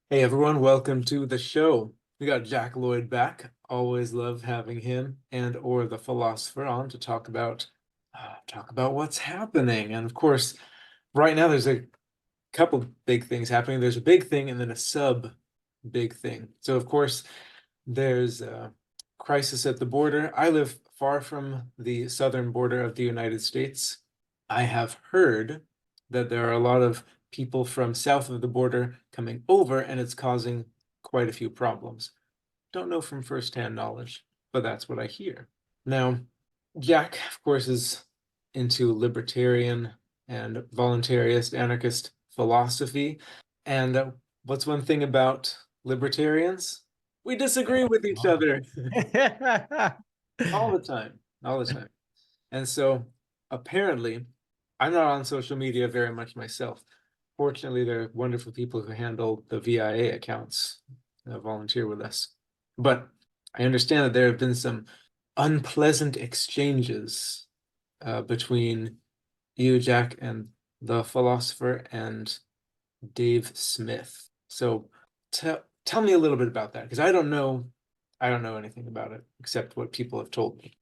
Hey everyone, welcome to the show. We got Jack Lloyd back. Always love having him and or the Philosopher on to talk about what's happening. And of course, right now there's a couple big things happening. There's a big thing and then a sub big thing. So of course, there's a crisis at the border. I live far from the southern border of the United States. I have heard that there are a lot of people from south of the border coming over, and it's causing quite a few problems. Don't know from firsthand knowledge, but that's what I hear. Now, Jack, of course, is into libertarian and voluntarist anarchist philosophy. And what's one thing about libertarians? We disagree with each other all the time, all the time. And so apparently, I'm not on social media very much myself. Fortunately, there are wonderful people who handle the VIA accounts, volunteer with us. But I understand that there have been some unpleasant exchanges between you, Jack, and the Philosopher and Dave Smith. So tell me a little bit about that, because I don't know anything about it except what people have told me.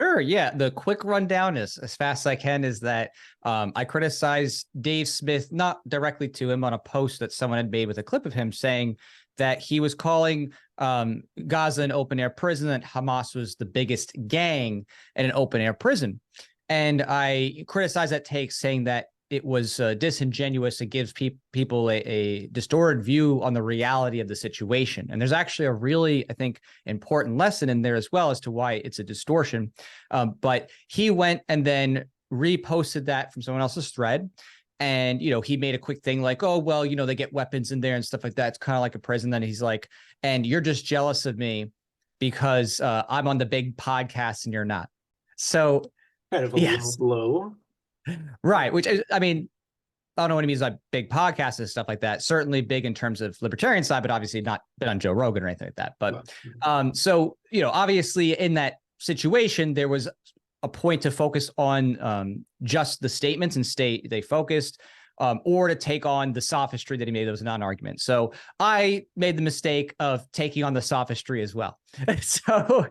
Sure. Yeah. The quick rundown is as fast as I can is that I criticized Dave Smith, not directly to him, on a post that someone had made with a clip of him saying that he was calling Gaza an open air prison, that Hamas was the biggest gang in an open air prison. And I criticized that take, saying that it was disingenuous. It gives people a distorted view on the reality of the situation. And there's actually a really, I think, important lesson in there as well as to why it's a distortion. But he went and then reposted that from someone else's thread. And, he made a quick thing like, oh, well, they get weapons in there and stuff like that. It's kind of like a prison. Then he's like, and you're just jealous of me because I'm on the big podcast and you're not. So, Kind of a low yes. blow. Right. Which is, I mean, I don't know what he means by big podcasts and stuff like that. Certainly big in terms of libertarian side, but obviously not been on Joe Rogan or anything like that. But so, obviously in that situation, there was a point to focus on just the statements and they focused, or to take on the sophistry that he made. That was a non-argument. So I made the mistake of taking on the sophistry as well. So,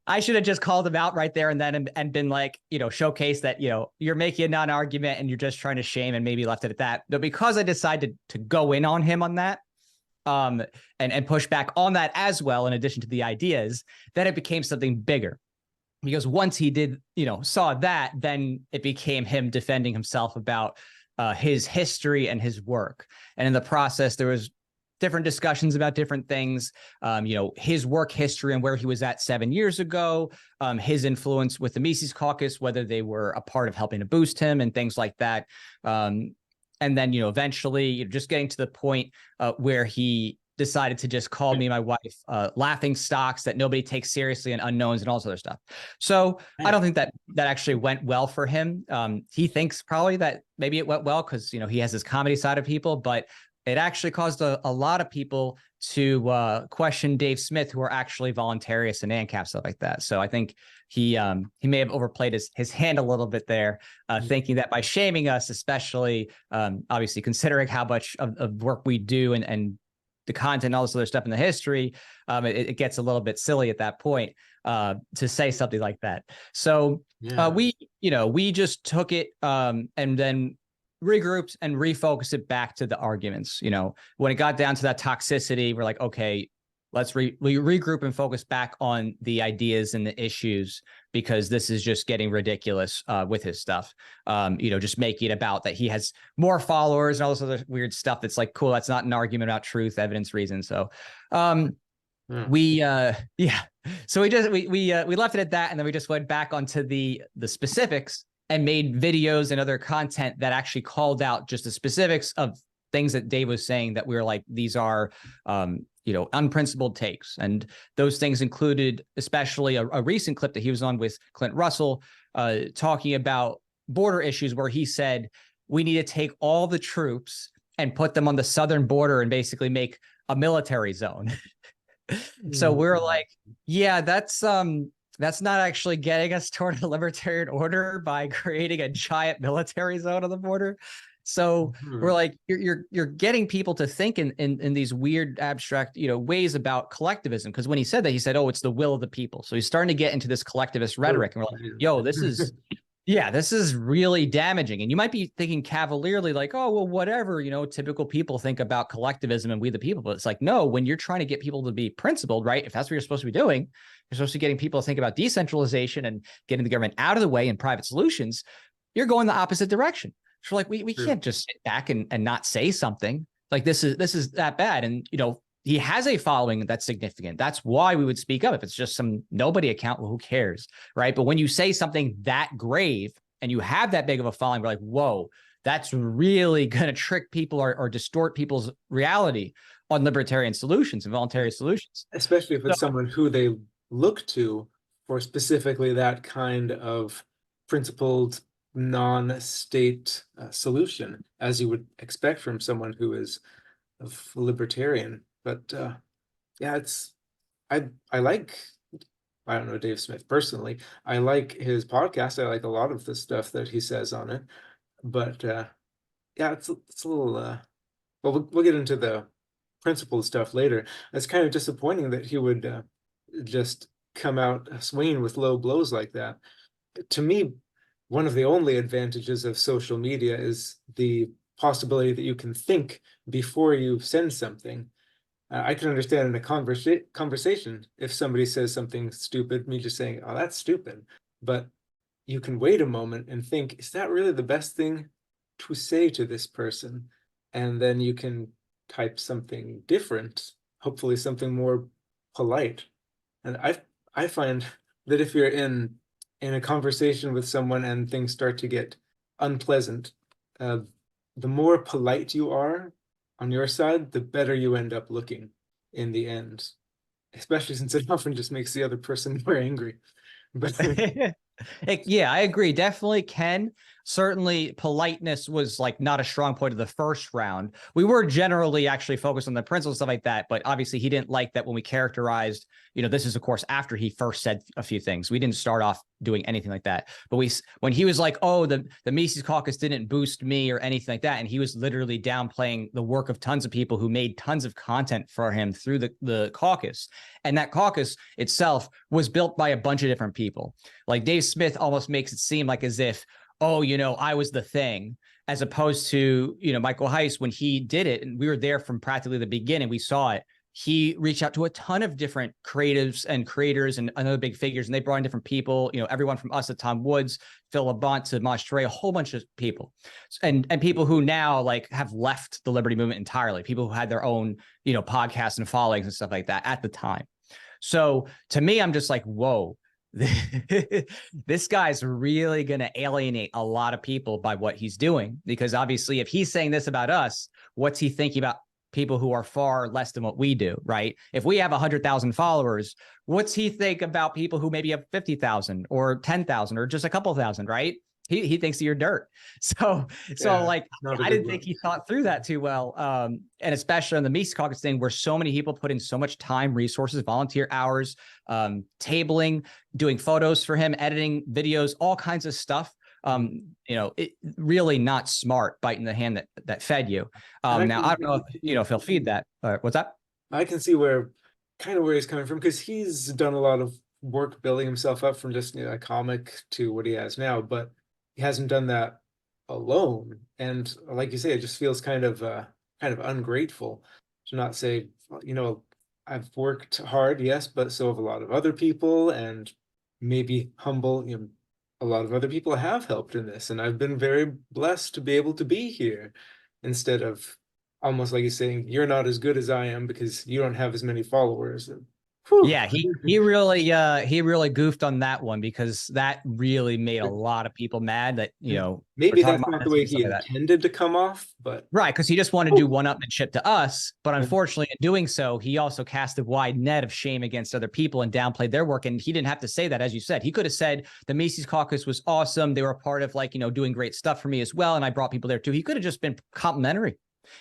I should have just called him out right there and then and been like, showcase that, you're making a non-argument and you're just trying to shame, and maybe left it at that. But because I decided to go in on him on that, and push back on that as well, in addition to the ideas, then it became something bigger. Because once he did, saw that, then it became him defending himself about his history and his work. And in the process, there was different discussions about different things, his work history and where he was at 7 years ago, his influence with the Mises Caucus, whether they were a part of helping to boost him and things like that. And then, eventually just getting to the point where he decided to just call me and my wife laughing stocks that nobody takes seriously and unknowns and all this other stuff. So I don't think that actually went well for him. He thinks probably that maybe it went well because, he has this comedy side of people, but it actually caused a lot of people to question Dave Smith, who are actually voluntarists and ANCAP, stuff like that. So I think he may have overplayed his hand a little bit there, thinking that by shaming us, especially obviously considering how much of work we do and the content and all this other stuff in the history, it gets a little bit silly at that point to say something like that. So we just took it and then regrouped and refocused it back to the arguments. When it got down to that toxicity, we're like, okay, let's regroup and focus back on the ideas and the issues, because this is just getting ridiculous with his stuff. Just making it about that he has more followers and all this other weird stuff. That's like, cool. That's not an argument about truth, evidence, reason. So So we left it at that. And then we just went back onto the specifics and made videos and other content that actually called out just the specifics of things that Dave was saying, that we were like, these are, unprincipled takes. And those things included especially a recent clip that he was on with Clint Russell, talking about border issues, where he said, we need to take all the troops and put them on the southern border and basically make a military zone. So we're like, yeah, that's not actually getting us toward a libertarian order by creating a giant military zone on the border. So we're Mhm. like, you're getting people to think in these weird abstract, ways about collectivism. Because when he said that, he said, oh, it's the will of the people. So he's starting to get into this collectivist Oh, rhetoric. And we're like, yo, this is really damaging. And you might be thinking cavalierly, like, oh, well, whatever, typical people think about collectivism and we the people. But it's like, no, when you're trying to get people to be principled, right? If that's what you're supposed to be doing, you're supposed to be getting people to think about decentralization and getting the government out of the way and private solutions. You're going the opposite direction. So like, we True. can't just sit back and not say something like this is that bad. And, he has a following that's significant. That's why we would speak up. If it's just some nobody account, well, who cares, right? But when you say something that grave and you have that big of a following, we're like, whoa, that's really going to trick people or distort people's reality on libertarian solutions and voluntary solutions. Especially if So, it's someone who they look to for specifically that kind of principled non-state solution, as you would expect from someone who is a libertarian. But yeah, I like, I don't know Dave Smith personally. I like his podcast. I like a lot of the stuff that he says on it. But yeah, it's a little well, we'll get into the principled stuff later. It's kind of disappointing that he would just come out swinging with low blows like that. To me, one of the only advantages of social media is the possibility that you can think before you send something. I can understand in a conversation if somebody says something stupid, me just saying, "Oh, that's stupid," but you can wait a moment and think, "Is that really the best thing to say to this person?" And then you can type something different, hopefully something more polite. And I find that if you're in a conversation with someone and things start to get unpleasant, uh, the more polite you are on your side, the better you end up looking in the end. Especially since it often just makes the other person more angry. But yeah, I agree. Definitely can. Certainly, politeness was like not a strong point of the first round. We were generally actually focused on the principles, stuff like that. But obviously, he didn't like that when we characterized, this is, of course, after he first said a few things. We didn't start off doing anything like that. But when he was like, oh, the Mises Caucus didn't boost me or anything like that. And he was literally downplaying the work of tons of people who made tons of content for him through the caucus. And that caucus itself was built by a bunch of different people. Like Dave Smith almost makes it seem like as if, oh, I was the thing, as opposed to, Michael Heiss, when he did it, and we were there from practically the beginning, we saw it. He reached out to a ton of different creatives and creators and other big figures, and they brought in different people, everyone from us to Tom Woods, Phil Labonte to Mostre, a whole bunch of people. And people who now like have left the Liberty movement entirely, people who had their own, podcasts and followings and stuff like that at the time. So to me, I'm just like, whoa, this guy's really going to alienate a lot of people by what he's doing, because obviously if he's saying this about us, what's he thinking about people who are far less than what we do, right? If we have 100,000 followers, what's he think about people who maybe have 50,000 or 10,000 or just a couple thousand, right? He thinks you're dirt. So like, I didn't think he thought through that too well. And especially on the Mises Caucus thing, where so many people put in so much time, resources, volunteer hours, tabling, doing photos for him, editing videos, all kinds of stuff. It really not smart, biting the hand that fed you. Now I don't know if he'll feed that. What's that? I can see where he's coming from, because he's done a lot of work building himself up from just a comic to what he has now, but he hasn't done that alone. And like you say, it just feels kind of ungrateful to not say, I've worked hard, yes, but so have a lot of other people, and maybe humble, a lot of other people have helped in this, and I've been very blessed to be able to be here, instead of almost like he's saying, you're not as good as I am because you don't have as many followers. And, yeah, he really goofed on that one, because that really made a lot of people mad that, maybe that's not the way he intended to come off, but right, because he just wanted to do one-upmanship to us. But unfortunately, in doing so, he also cast a wide net of shame against other people and downplayed their work. And he didn't have to say that, as you said. He could have said the Mises Caucus was awesome. They were a part of doing great stuff for me as well, and I brought people there too. He could have just been complimentary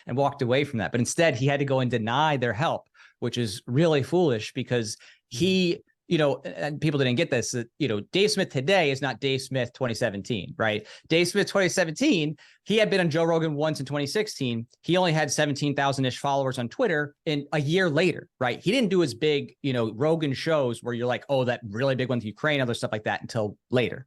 and walked away from that. But instead, he had to go and deny their help, which is really foolish, because he and people didn't get this, that, Dave Smith today is not Dave Smith 2017, right? Dave Smith 2017, he had been on Joe Rogan once in 2016. He only had 17,000-ish followers on Twitter in a year later, right? He didn't do his big, Rogan shows where you're like, oh, that really big one with Ukraine, other stuff like that until later.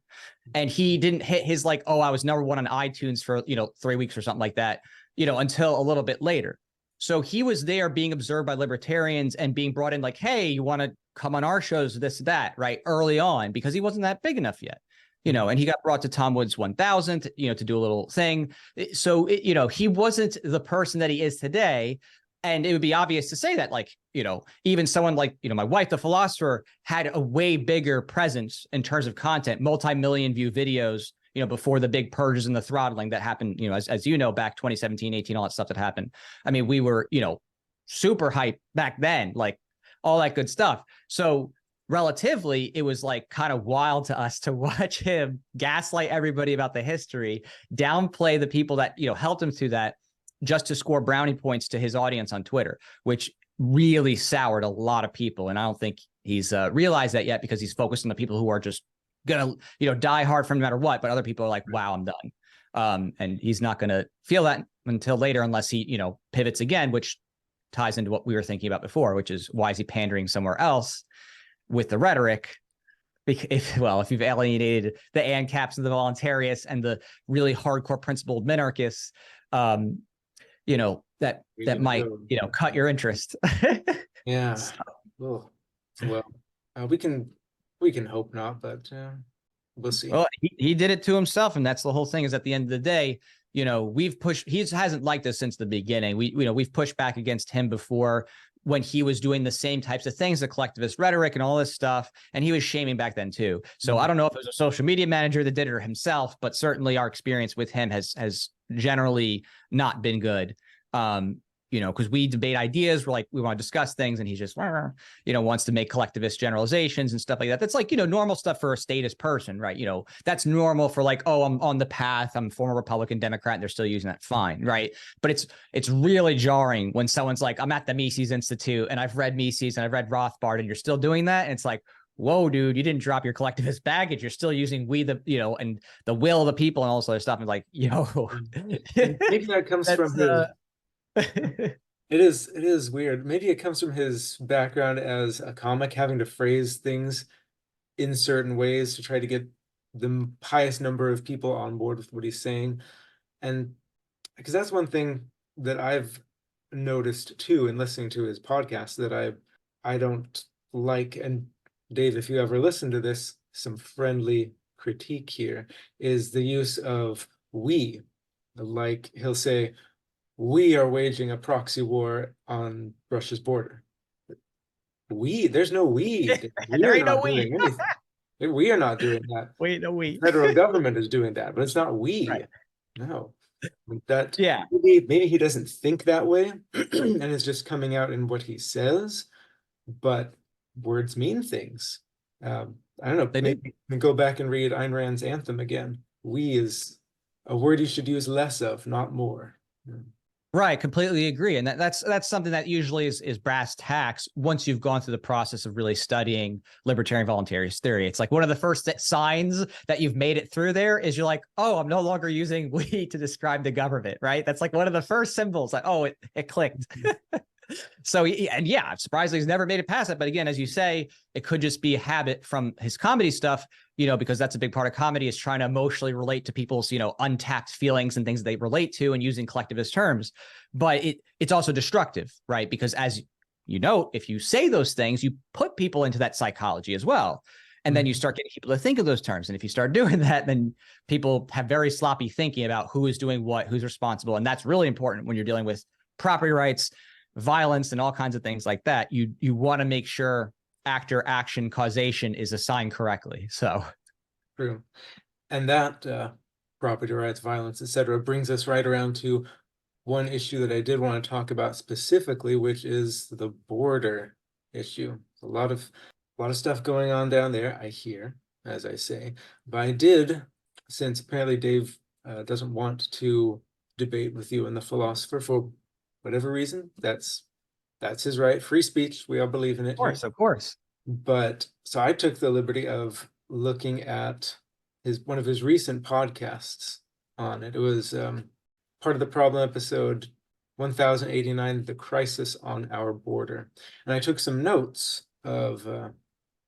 And he didn't hit his like, oh, I was number one on iTunes for, 3 weeks or something like that, until a little bit later. So he was there being observed by libertarians and being brought in like, hey, you want to come on our shows, this, that, right? Early on, because he wasn't that big enough yet, and he got brought to Tom Woods 1000, to do a little thing. So, he wasn't the person that he is today. And it would be obvious to say that, like, even someone like, my wife, the Philosopher, had a way bigger presence in terms of content, multi-million view videos, before the big purges and the throttling that happened, as back 2017, 18, all that stuff that happened. I mean, we were, super hyped back then, like all that good stuff. So relatively, it was like kind of wild to us to watch him gaslight everybody about the history, downplay the people that, helped him through that, just to score brownie points to his audience on Twitter, which really soured a lot of people. And I don't think he's realized that yet, because he's focused on the people who are just gonna die hard for him no matter what. But other people are like, wow, I'm done. And he's not gonna feel that until later, unless he pivots again, which ties into what we were thinking about before, which is, why is he pandering somewhere else with the rhetoric? If you've alienated the ANCAPs and the voluntarists and the really hardcore principled minarchists, that might cut your interest. Yeah. So. Well, we can hope not, but we'll see. Well, he did it to himself, and that's the whole thing. Is at the end of the day, we've pushed. He hasn't liked us since the beginning. We've pushed back against him before, when he was doing the same types of things, the collectivist rhetoric and all this stuff, and he was shaming back then too. So I don't know if it was a social media manager that did it or himself, but certainly our experience with him has generally not been good. Because we debate ideas, we're like, we want to discuss things, and he just, wants to make collectivist generalizations and stuff like that. That's like, normal stuff for a statist person, right? That's normal for like, oh, I'm on the path, I'm a former Republican Democrat, and they're still using that, fine, right? But it's really jarring when someone's like, I'm at the Mises Institute, and I've read Mises, and I've read Rothbard, and you're still doing that. And it's like, whoa, dude, you didn't drop your collectivist baggage. You're still using and the will of the people and all this other stuff. And like, maybe that comes from his... It is weird. Maybe it comes from his background as a comic, having to phrase things in certain ways to try to get the highest number of people on board with what he's saying. And because that's one thing that I've noticed too in listening to his podcast that I don't like. And Dave, if you ever listen to this, some friendly critique here is the use of we. Like, he'll say, we are waging a proxy war on Russia's border. There's no we. There ain't no we. We are not doing that. Wait, no we. The federal government is doing that, but it's not we. Right. No. Yeah. Maybe he doesn't think that way, and it's just coming out in what he says. But words mean things. I don't know. Maybe go back and read Ayn Rand's Anthem again. We is a word you should use less of, not more. Right, completely agree. And that's something that usually is brass tacks once you've gone through the process of really studying libertarian voluntarist theory. It's like one of the first signs that you've made it through there is you're like, oh, I'm no longer using we to describe the government, right? That's like one of the first symbols, like, oh, it clicked. So, and yeah, surprisingly, he's never made it past it. But again, as you say, it could just be a habit from his comedy stuff, because that's a big part of comedy, is trying to emotionally relate to people's, untapped feelings and things they relate to, and using collectivist terms. But it's also destructive, right? Because as you know, if you say those things, you put people into that psychology as well. And then you start getting people to think of those terms. And if you start doing that, then people have very sloppy thinking about who is doing what, who's responsible. And that's really important when you're dealing with property rights, violence, and all kinds of things like that. You want to make sure actor, action, causation is assigned correctly. So true. And that property rights, violence, etc., brings us right around to one issue that I did want to talk about specifically, which is the border issue. A lot of stuff going on down there, I hear, as I say. But I did, since apparently Dave doesn't want to debate with you and the Philosopher for whatever reason, that's his right. Free speech. We all believe in it. Of course. But so I took the liberty of looking at one of his recent podcasts on it. It was part of the problem episode 1089, The Crisis on Our Border. And I took some notes of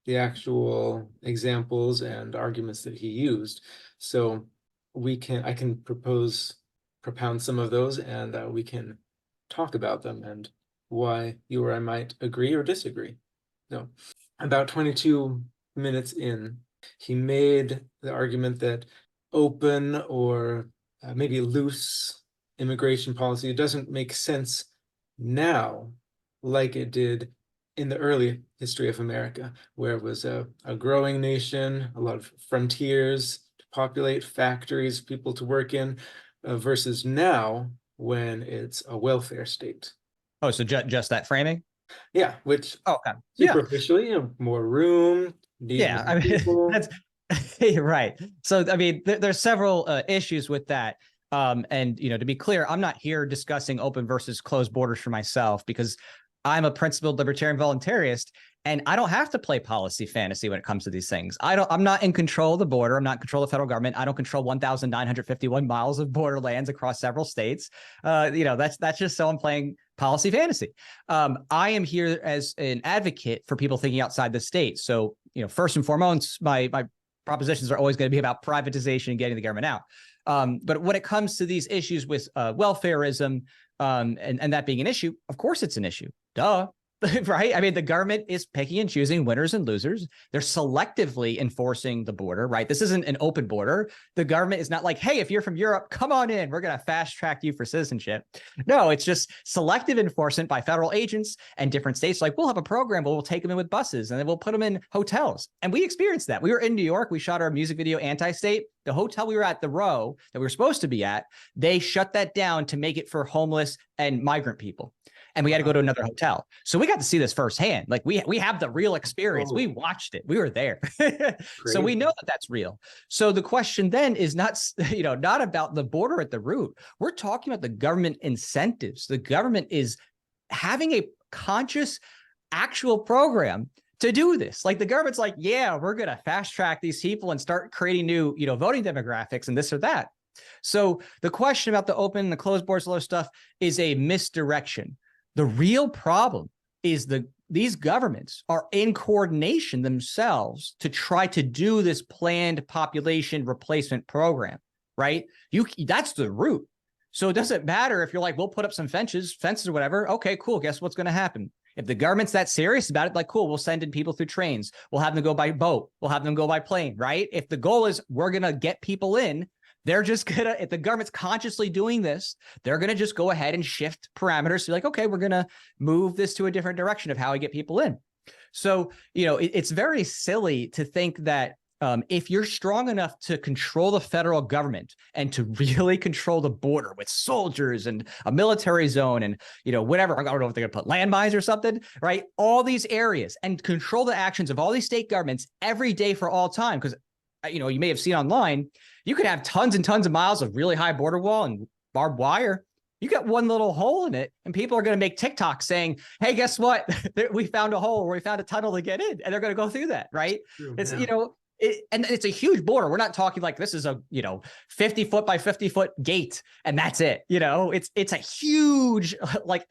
the actual examples and arguments that he used. So I can propound some of those, and we can talk about them and why you or I might agree or disagree. No. About 22 minutes in, he made the argument that open or maybe loose immigration policy doesn't make sense now like it did in the early history of America, where it was a growing nation, a lot of frontiers to populate, factories, people to work in, versus now when it's a welfare state. Oh, so just that framing? Yeah, which Okay. Yeah. superficially, more room, Yeah. I mean, people. that's right. So, I mean, there's several issues with that. And, to be clear, I'm not here discussing open versus closed borders for myself, because I'm a principled libertarian voluntarist, and I don't have to play policy fantasy when it comes to these things. I'm not in control of the border. I'm not in control of the federal government. I don't control 1,951 miles of borderlands across several states. That's just so I'm playing policy fantasy. I am here as an advocate for people thinking outside the state. So, first and foremost, my propositions are always going to be about privatization and getting the government out. But when it comes to these issues with welfarism, and that being an issue, of course it's an issue. Duh. Right? I mean, the government is picking and choosing winners and losers. They're selectively enforcing the border, right? This isn't an open border. The government is not like, hey, if you're from Europe, come on in. We're going to fast track you for citizenship. No, it's just selective enforcement by federal agents and different states. Like, we'll have a program where we'll take them in with buses and then we'll put them in hotels. And we experienced that. We were in New York. We shot our music video, Anti-State. The hotel we were at, the Row, that we were supposed to be at, they shut that down to make it for homeless and migrant people. And we had to go to another hotel. So we got to see this firsthand. Like, we have the real experience. We watched it. We were there. So we know that that's real. So the question then is not about the border at the root. We're talking about the government incentives. The government is having a conscious, actual program to do this. Like, the government's like, yeah, we're going to fast track these people and start creating new, voting demographics and this or that. So the question about the open and the closed borders, all this stuff, is a misdirection. The real problem is these governments are in coordination themselves to try to do this planned population replacement program, right? That's the root. So it doesn't matter if you're like, we'll put up some fences or whatever. Okay, cool. Guess what's going to happen? If the government's that serious about it, like, cool, we'll send in people through trains. We'll have them go by boat. We'll have them go by plane, right? If the goal is we're going to get people in, they're just gonna, if the government's consciously doing this, they're gonna just go ahead and shift parameters to be like, okay, we're gonna move this to a different direction of how we get people in. So, it's very silly to think that if you're strong enough to control the federal government and to really control the border with soldiers and a military zone and, whatever, I don't know if they're gonna put landmines or something, right? All these areas, and control the actions of all these state governments every day for all time. Because, you may have seen online, you could have tons and tons of miles of really high border wall and barbed wire. You got one little hole in it, and people are going to make TikTok saying, hey, guess what? We found a hole, or we found a tunnel to get in, and they're going to go through that, right? It's, and it's a huge border. We're not talking like this is a, 50 foot by 50 foot gate, and that's it. It's a huge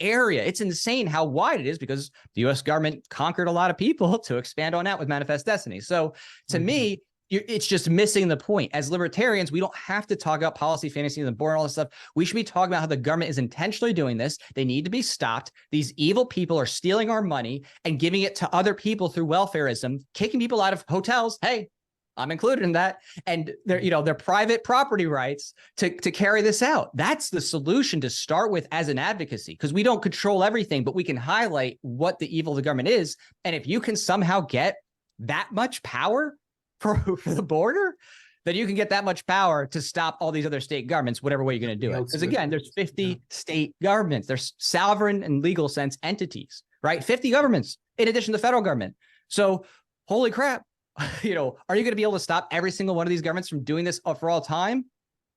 area. It's insane how wide it is, because the U.S. government conquered a lot of people to expand on that with Manifest Destiny. So to me, it's just missing the point. As libertarians, we don't have to talk about policy fantasy and the border and all this stuff. We should be talking about how the government is intentionally doing this. They need to be stopped. These evil people are stealing our money and giving it to other people through welfarism, kicking people out of hotels. Hey, I'm included in that. And their private property rights to carry this out. That's the solution to start with as an advocacy, because we don't control everything, but we can highlight what the evil of the government is. And if you can somehow get that much power for the border, then you can get that much power to stop all these other state governments, whatever way you're going to do it. Because again, there's 50 state governments. There's sovereign and legal sense entities, right? 50 governments in addition to the federal government. So holy crap, are you going to be able to stop every single one of these governments from doing this for all time?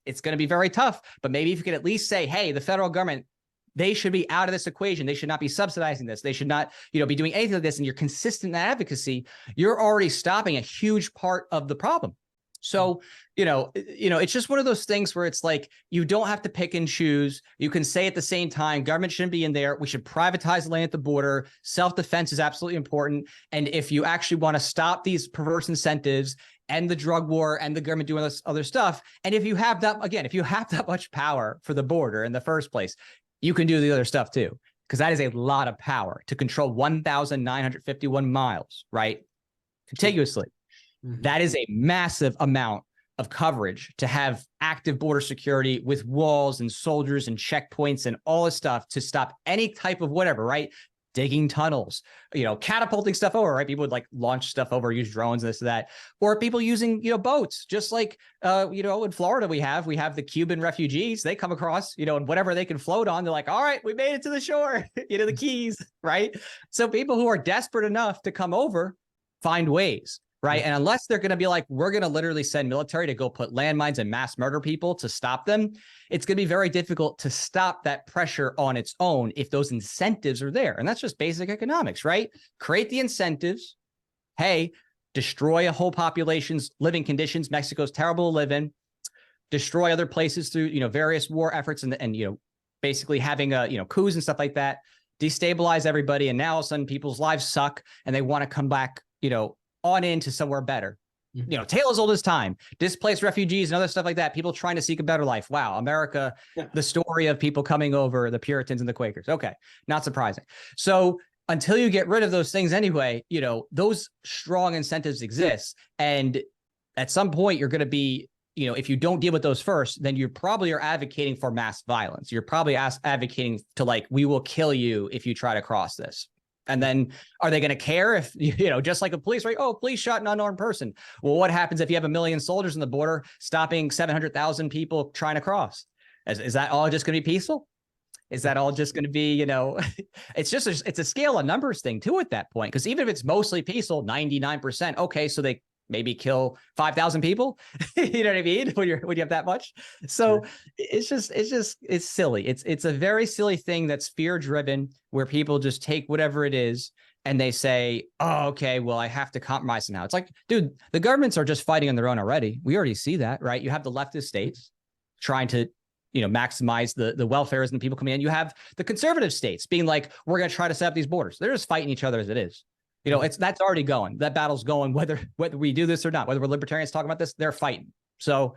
It's going to be very tough. But maybe if you could at least say, hey, the federal government, they should be out of this equation. They should not be subsidizing this. They should not, be doing anything like this. And you're consistent in that advocacy, you're already stopping a huge part of the problem. So, it's just one of those things where it's like, you don't have to pick and choose. You can say at the same time, government shouldn't be in there. We should privatize land at the border. Self-defense is absolutely important. And if you actually want to stop these perverse incentives and the drug war and the government doing this other stuff, and if you have that much power for the border in the first place, you can do the other stuff too, because that is a lot of power to control 1,951 miles, right? Contiguously. Mm-hmm. That is a massive amount of coverage to have active border security with walls and soldiers and checkpoints and all this stuff to stop any type of whatever, right? Digging tunnels, catapulting stuff over, right? People would like launch stuff over, use drones, this, that, or people using, boats, just like, in Florida, we have the Cuban refugees, they come across, and whatever they can float on, they're like, all right, we made it to the shore, the Keys, right? So people who are desperate enough to come over find ways. Right. And unless they're going to be like, we're going to literally send military to go put landmines and mass murder people to stop them, it's going to be very difficult to stop that pressure on its own if those incentives are there. And that's just basic economics, right? Create the incentives. Hey, destroy a whole population's living conditions. Mexico's terrible to live in. Destroy other places through, various war efforts and basically having coups and stuff like that. Destabilize everybody. And now all of a sudden people's lives suck and they want to come back, on into somewhere better. Tale as old as time, displaced refugees and other stuff like that, people trying to seek a better life. Wow, America, the story of people coming over, the Puritans and the Quakers. Okay, not surprising. So until you get rid of those things anyway, those strong incentives exist. And at some point you're going to be, if you don't deal with those first, then you probably are advocating for mass violence. You're probably advocating to we will kill you if you try to cross this. And then are they going to care if, just like a police, right? Oh, police shot an unarmed person. Well, what happens if you have 1 million soldiers on the border stopping 700,000 people trying to cross? Is that all just going to be peaceful? Is that all just going to be, it's a scale of numbers thing too at that point. Because even if it's mostly peaceful, 99%, okay, so they maybe kill 5,000 people. You know what I mean? When you have that much. So it's silly. It's a very silly thing that's fear driven, where people just take whatever it is and they say, oh, okay, well, I have to compromise now. It's like, dude, the governments are just fighting on their own already. We already see that, right? You have the leftist states trying to, maximize the welfare and the people coming in. You have the conservative states being like, we're going to try to set up these borders. They're just fighting each other as it is. That's already going. That battle's going, whether we do this or not, whether we're libertarians talking about this, they're fighting. So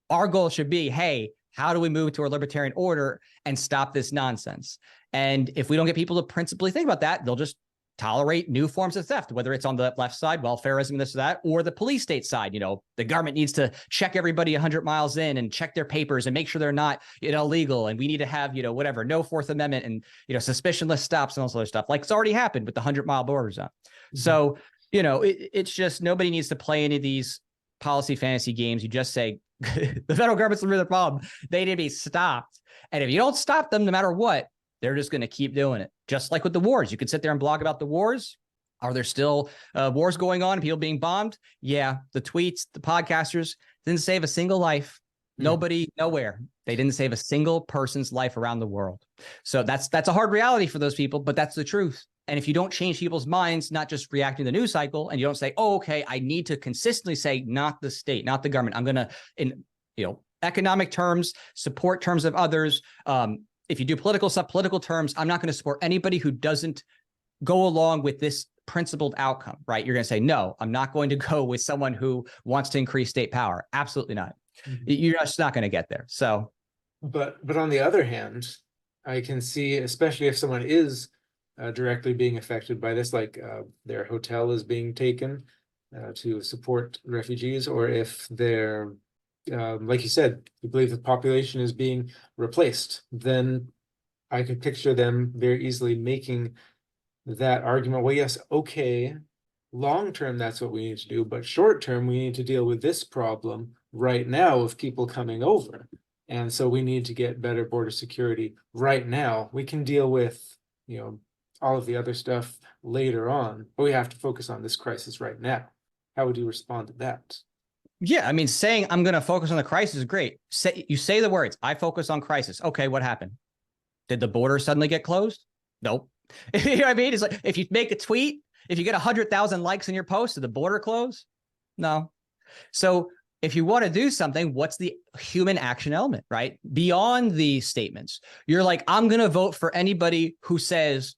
our goal should be, hey, how do we move to a libertarian order and stop this nonsense? And if we don't get people to principally think about that, they'll just tolerate new forms of theft, whether it's on the left side, welfarism, this or that, or the police state side. The government needs to check everybody 100 miles in and check their papers and make sure they're not illegal. And we need to have, whatever, no Fourth Amendment and, suspicionless stops and all this other stuff. Like it's already happened with the 100-mile border zone. Mm-hmm. So, it's just nobody needs to play any of these policy fantasy games. You just say the federal government's the problem. They need to be stopped. And if you don't stop them, no matter what, they're just going to keep doing it. Just like with the wars. You could sit there and blog about the wars. Are there still wars going on? People being bombed? Yeah. The tweets, the podcasters didn't save a single life. Nobody, nowhere. They didn't save a single person's life around the world. So that's a hard reality for those people, but that's the truth. And if you don't change people's minds, not just reacting to the news cycle, and you don't say, oh, okay, I need to consistently say, not the state, not the government. I'm going to, in economic terms, support terms of others. If you do political stuff, political terms, I'm not going to support anybody who doesn't go along with this principled outcome, right? You're going to say, no, I'm not going to go with someone who wants to increase state power. Absolutely not. Mm-hmm. You're just not going to get there. So, but on the other hand, I can see, especially if someone is directly being affected by this, like their hotel is being taken to support refugees, or if they're like you said, you believe the population is being replaced, then I could picture them very easily making that argument. Well, yes, okay, long term, that's what we need to do, but short term, we need to deal with this problem right now of people coming over. And so we need to get better border security right now. We can deal with, all of the other stuff later on, but we have to focus on this crisis right now. How would you respond to that? Yeah, I mean, saying I'm going to focus on the crisis is great. You say the words, I focus on crisis. Okay, what happened? Did the border suddenly get closed? Nope. You know what I mean? It's like if you make a tweet, if you get 100,000 likes on your post, did the border close? No. So if you want to do something, what's the human action element, right? Beyond the statements, you're like, I'm going to vote for anybody who says,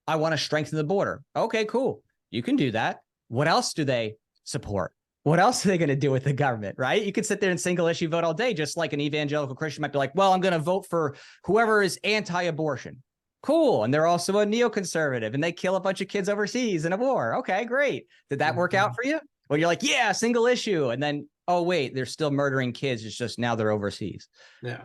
I want to strengthen the border. Okay, cool. You can do that. What else do they support? What else are they going to do with the government, right? You could sit there and single issue vote all day, just like an evangelical Christian might be like, well, I'm going to vote for whoever is anti-abortion. Cool. And they're also a neoconservative and they kill a bunch of kids overseas in a war. Okay, great. Did that work out for you? Well, you're like, yeah, single issue. And then, oh, wait, they're still murdering kids. It's just now they're overseas. Yeah.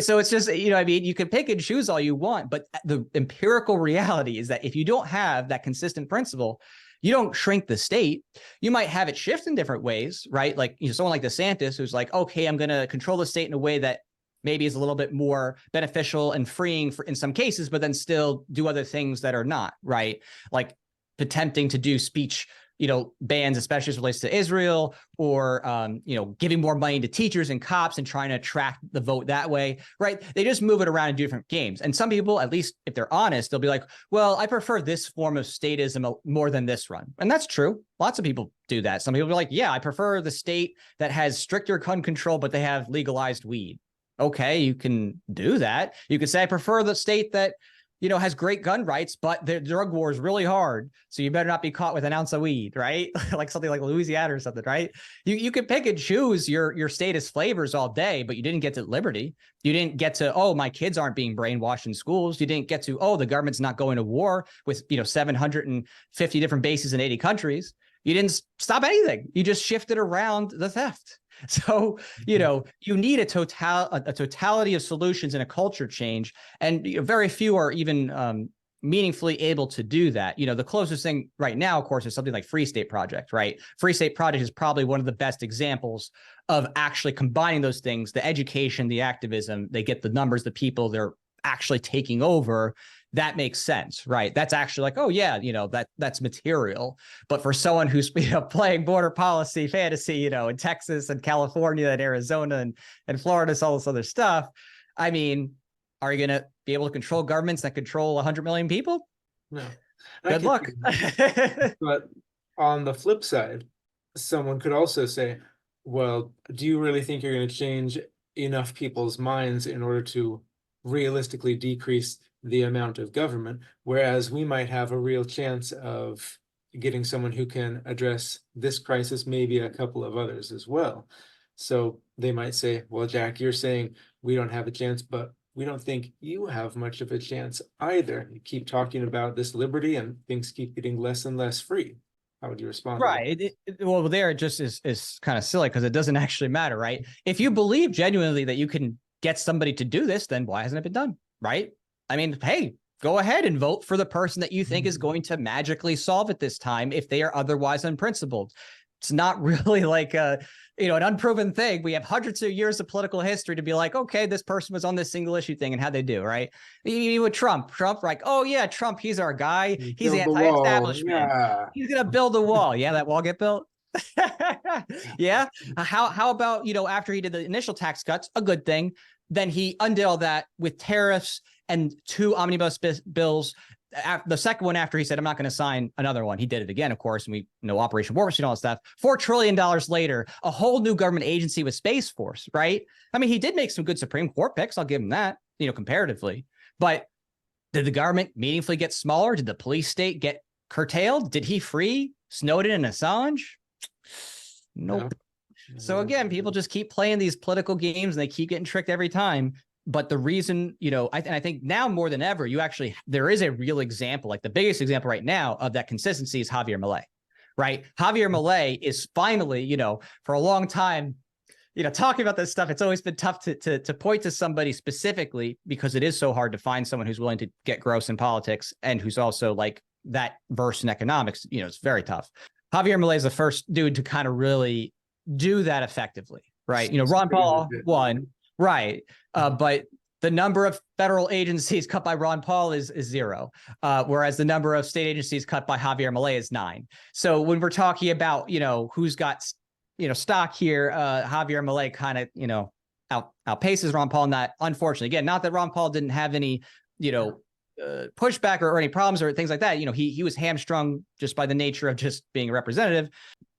So it's just, you know, I mean, you can pick and choose all you want, but the empirical reality is that if you don't have that consistent principle, you don't shrink the state. You might have it shift in different ways, right? Like, you know, someone like DeSantis who's like, okay, I'm going to control the state in a way that maybe is a little bit more beneficial and freeing in some cases, but then still do other things that are not, right? Like attempting to do speech, you know, bans, especially as it relates to Israel, or, you know, giving more money to teachers and cops and trying to attract the vote that way, right? They just move it around in different games. And some people, at least if they're honest, they'll be like, well, I prefer this form of statism more than this one. And that's true. Lots of people do that. Some people are like, yeah, I prefer the state that has stricter gun control, but they have legalized weed. Okay, you can do that. You could say, I prefer the state that, you know, has great gun rights, but the drug war is really hard. So you better not be caught with an ounce of weed, right? Like something like Louisiana or something, right? You can pick and choose your status flavors all day, but you didn't get to liberty. You didn't get to, oh, my kids aren't being brainwashed in schools. You didn't get to, oh, the government's not going to war with, you know, 750 different bases in 80 countries. You didn't stop anything. You just shifted around the theft. So, you know, you need a totality of solutions and a culture change. And very few are even meaningfully able to do that. You know, the closest thing right now, of course, is something like Free State Project, right? Free State Project is probably one of the best examples of actually combining those things, the education, the activism, they get the numbers, the people they're actually taking over. That makes sense, right? That's actually like, oh yeah, you know, that's material. But for someone who's, you know, playing border policy fantasy, you know, in Texas and California and Arizona and Florida, and all this other stuff, I mean, are you going to be able to control governments that control 100 million people? No. Good luck. But on the flip side, someone could also say, well, do you really think you're going to change enough people's minds in order to realistically decrease the amount of government, whereas we might have a real chance of getting someone who can address this crisis, maybe a couple of others as well. So they might say, well, Jack, you're saying we don't have a chance, but we don't think you have much of a chance either. You keep talking about this liberty and things keep getting less and less free. How would you respond? Right. Well, there it just is kind of silly because it doesn't actually matter, right? If you believe genuinely that you can get somebody to do this, then why hasn't it been done, right? I mean, hey, go ahead and vote for the person that you think is going to magically solve it this time if they are otherwise unprincipled. It's not really like a, you know, an unproven thing. We have hundreds of years of political history to be like, okay, this person was on this single issue thing and how'd they do, right? Even with Trump, like, oh yeah, Trump, he's our guy. He's anti-establishment. Yeah. He's going to build a wall. Yeah, that wall get built. Yeah. How about, you know, after he did the initial tax cuts, a good thing, then he undid all that with tariffs and 2 omnibus bills. The second one, after he said, I'm not going to sign another one, he did it again, of course, and we know Operation Warp Machine, all that stuff. $4 trillion later, a whole new government agency with Space Force, right? I mean, he did make some good Supreme Court picks. I'll give him that, you know, comparatively. But did the government meaningfully get smaller? Did the police state get curtailed? Did he free Snowden and Assange? Nope. No. So again, people just keep playing these political games and they keep getting tricked every time. But the reason, you know, I think now more than ever, there is a real example, like the biggest example right now of that consistency is Javier Milei, right? Javier Milei is finally, you know, for a long time, you know, talking about this stuff, it's always been tough to point to somebody specifically because it is so hard to find someone who's willing to get gross in politics and who's also like that versed in economics. You know, it's very tough. Javier Milei is the first dude to kind of really do that effectively, right? You know, Ron Paul won, right? But the number of federal agencies cut by Ron Paul is 0, whereas the number of state agencies cut by Javier Milei is 9. So when we're talking about, you know, who's got, you know, stock here, Javier Milei kind of, you know, outpaces Ron Paul in that, unfortunately. Again, not that Ron Paul didn't have any, pushback or any problems or things like that. He was hamstrung just by the nature of just being a representative.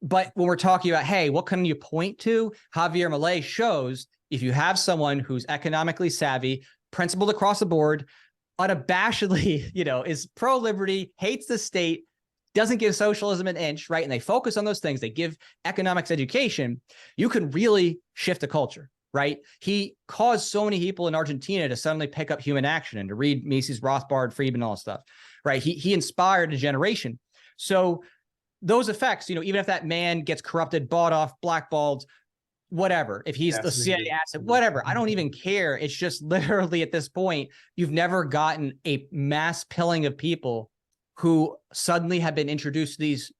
But when we're talking about, hey, what can you point to? Javier Milei shows if you have someone who's economically savvy, principled across the board, unabashedly, is pro-liberty, hates the state, doesn't give socialism an inch, right? And they focus on those things. They give economics education. You can really shift the culture, right? He caused so many people in Argentina to suddenly pick up Human Action and to read Mises, Rothbard, Friedman, all that stuff, right? He inspired a generation. So those effects, even if that man gets corrupted, bought off, blackballed, whatever, if he's the CIA asset, whatever, I don't even care. It's just literally at this point, you've never gotten a mass pilling of people who suddenly have been introduced to these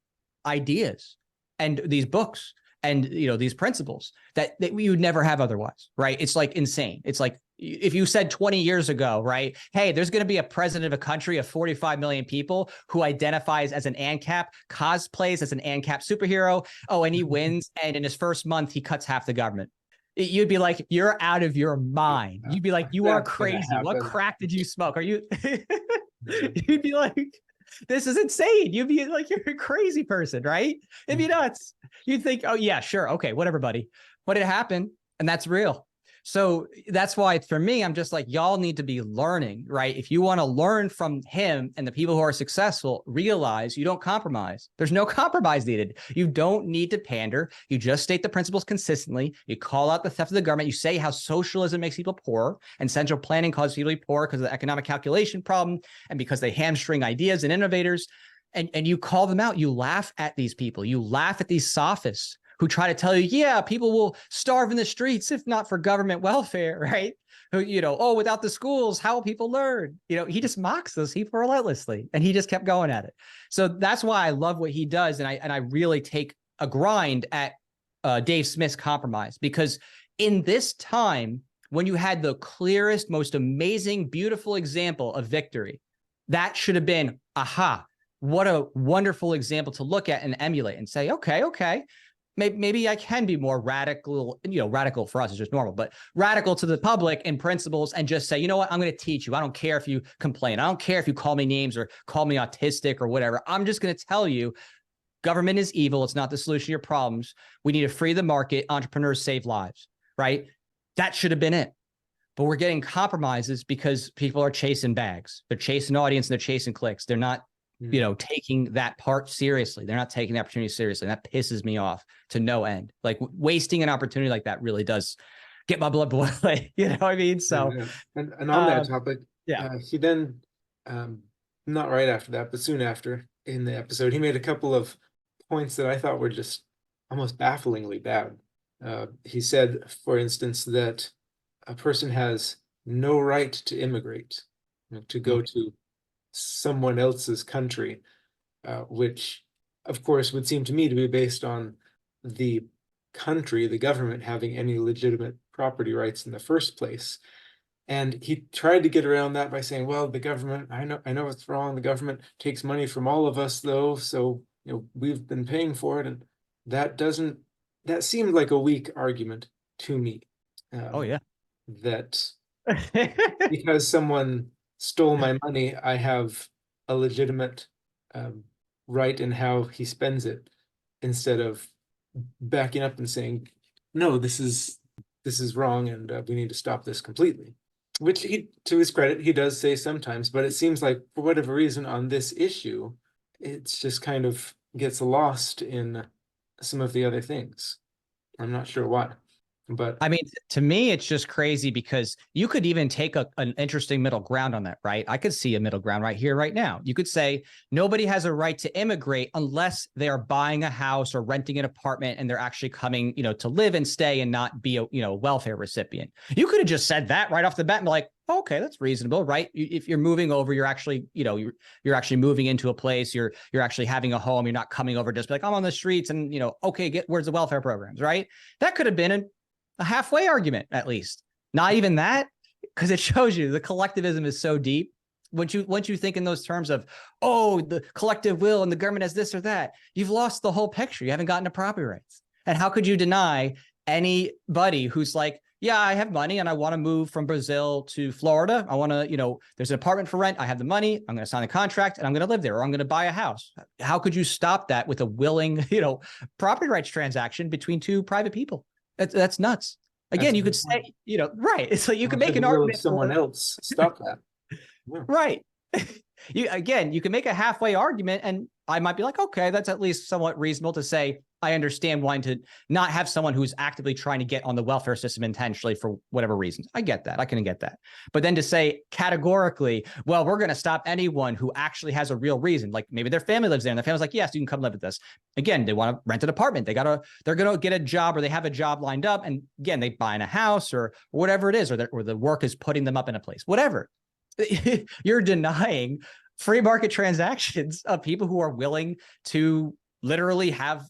ideas and these books and these principles that we would never have otherwise, right? It's like insane. It's like if you said 20 years ago, right, hey, there's going to be a president of a country of 45 million people who identifies as an ANCAP, cosplays as an ANCAP superhero, and he wins, and in his first month he cuts half the government. You'd be like, you're out of your mind. You'd be like, you are crazy. What crack did you smoke? Are you? You'd be like, this is insane. You'd be like, you're a crazy person, right? It'd be nuts. You'd think, oh yeah, sure. Okay, whatever, buddy. But it happened, and that's real. So that's why for me, I'm just like, y'all need to be learning, right? If you want to learn from him and the people who are successful, realize you don't compromise. There's no compromise needed. You don't need to pander. You just state the principles consistently. You call out the theft of the government. You say how socialism makes people poor and central planning causes people to be poor because of the economic calculation problem and because they hamstring ideas and innovators. And you call them out. You laugh at these people. You laugh at these sophists who try to tell you, yeah, people will starve in the streets if not for government welfare, right? Who, without the schools, how will people learn? He just mocks those people relentlessly, and he just kept going at it. So that's why I love what he does, and I really take a grind at Dave Smith's compromise, because in this time when you had the clearest, most amazing, beautiful example of victory, that should have been, aha, what a wonderful example to look at and emulate and say, okay. Maybe I can be more radical, radical for us is just normal, but radical to the public in principles and just say, you know what, I'm going to teach you. I don't care if you complain. I don't care if you call me names or call me autistic or whatever. I'm just going to tell you, government is evil. It's not the solution to your problems. We need to free the market. Entrepreneurs save lives, right? That should have been it. But we're getting compromises because people are chasing bags. They're chasing audience and they're chasing clicks. They're not taking that part seriously. They're not taking the opportunity seriously. And that pisses me off to no end. Like wasting an opportunity like that really does get my blood boiling. You know what I mean? So, and on that topic, he then, not right after that, but soon after in the episode, he made a couple of points that I thought were just almost bafflingly bad. He said, for instance, that a person has no right to immigrate, to go to someone else's country, which of course would seem to me to be based on the country, the government, having any legitimate property rights in the first place. And he tried to get around that by saying, well, the government, I know it's wrong, the government takes money from all of us though, so we've been paying for it. And that seemed like a weak argument to me. That because someone stole my money, I have a legitimate right in how he spends it, instead of backing up and saying, no, this is wrong, and we need to stop this completely. Which, to his credit, he does say sometimes, but it seems like for whatever reason on this issue, it's just kind of gets lost in some of the other things. I'm not sure why. But I mean, to me, it's just crazy because you could even take an interesting middle ground on that, right? I could see a middle ground right here, right now. You could say nobody has a right to immigrate unless they are buying a house or renting an apartment and they're actually coming, to live and stay and not be a, welfare recipient. You could have just said that right off the bat and be like, okay, that's reasonable, right? If you're moving over, you're actually, you're actually moving into a place, you're actually having a home, you're not coming over just be like, I'm on the streets and, okay, where's the welfare programs, right? That could have been a halfway argument, at least. Not even that, because it shows you the collectivism is so deep. Once you think in those terms of, the collective will and the government has this or that, you've lost the whole picture. You haven't gotten to property rights. And how could you deny anybody who's like, yeah, I have money and I want to move from Brazil to Florida. I want to, there's an apartment for rent. I have the money. I'm going to sign a contract and I'm going to live there, or I'm going to buy a house. How could you stop that with a willing, property rights transaction between two private people? That's nuts. Again, That's a you could good point. say, right. It's like you How can should make an the will of argument someone for, else stop that? Yeah. right. You can make a halfway argument, and I might be like, okay, that's at least somewhat reasonable to say, I understand wanting to not have someone who's actively trying to get on the welfare system intentionally for whatever reasons. I get that. I can get that. But then to say categorically, well, we're going to stop anyone who actually has a real reason, like maybe their family lives there and the family's like, yes, you can come live with us. Again, they want to rent an apartment. They're going to get a job, or they have a job lined up. And again, they buy in a house or whatever it is, or the work is putting them up in a place, whatever. You're denying free market transactions of people who are willing to literally have,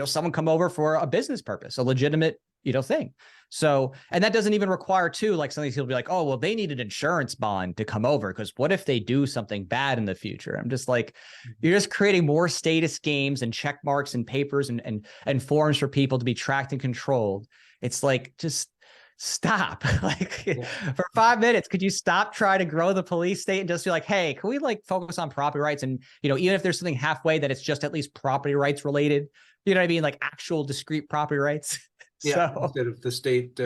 someone come over for a business purpose, a legitimate, thing. So, and that doesn't even require too, like some of these people be like, oh, well, they need an insurance bond to come over because what if they do something bad in the future? I'm just like, you're just creating more status games and check marks and papers and forms for people to be tracked and controlled. It's like, just stop. For 5 minutes, could you stop trying to grow the police state and just be like, hey, can we focus on property rights? And, even if there's something halfway that it's just at least property rights related, you know what I mean? Like actual discrete property rights. Yeah, So, instead of the state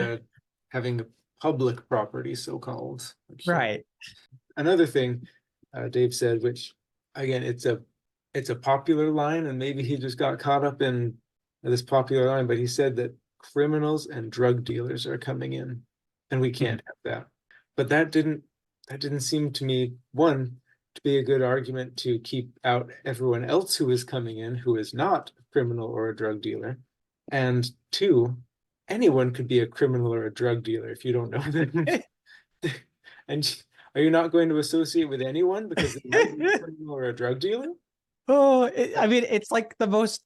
having public property, so-called. right. Another thing Dave said, which again, it's a popular line, and maybe he just got caught up in this popular line, but he said that criminals and drug dealers are coming in, and we can't have that. But that didn't seem to me, one, to be a good argument to keep out everyone else who is coming in who is not a criminal or a drug dealer, and two, anyone could be a criminal or a drug dealer if you don't know them. And are you not going to associate with anyone because they might be a criminal or a drug dealer? I mean, it's like the most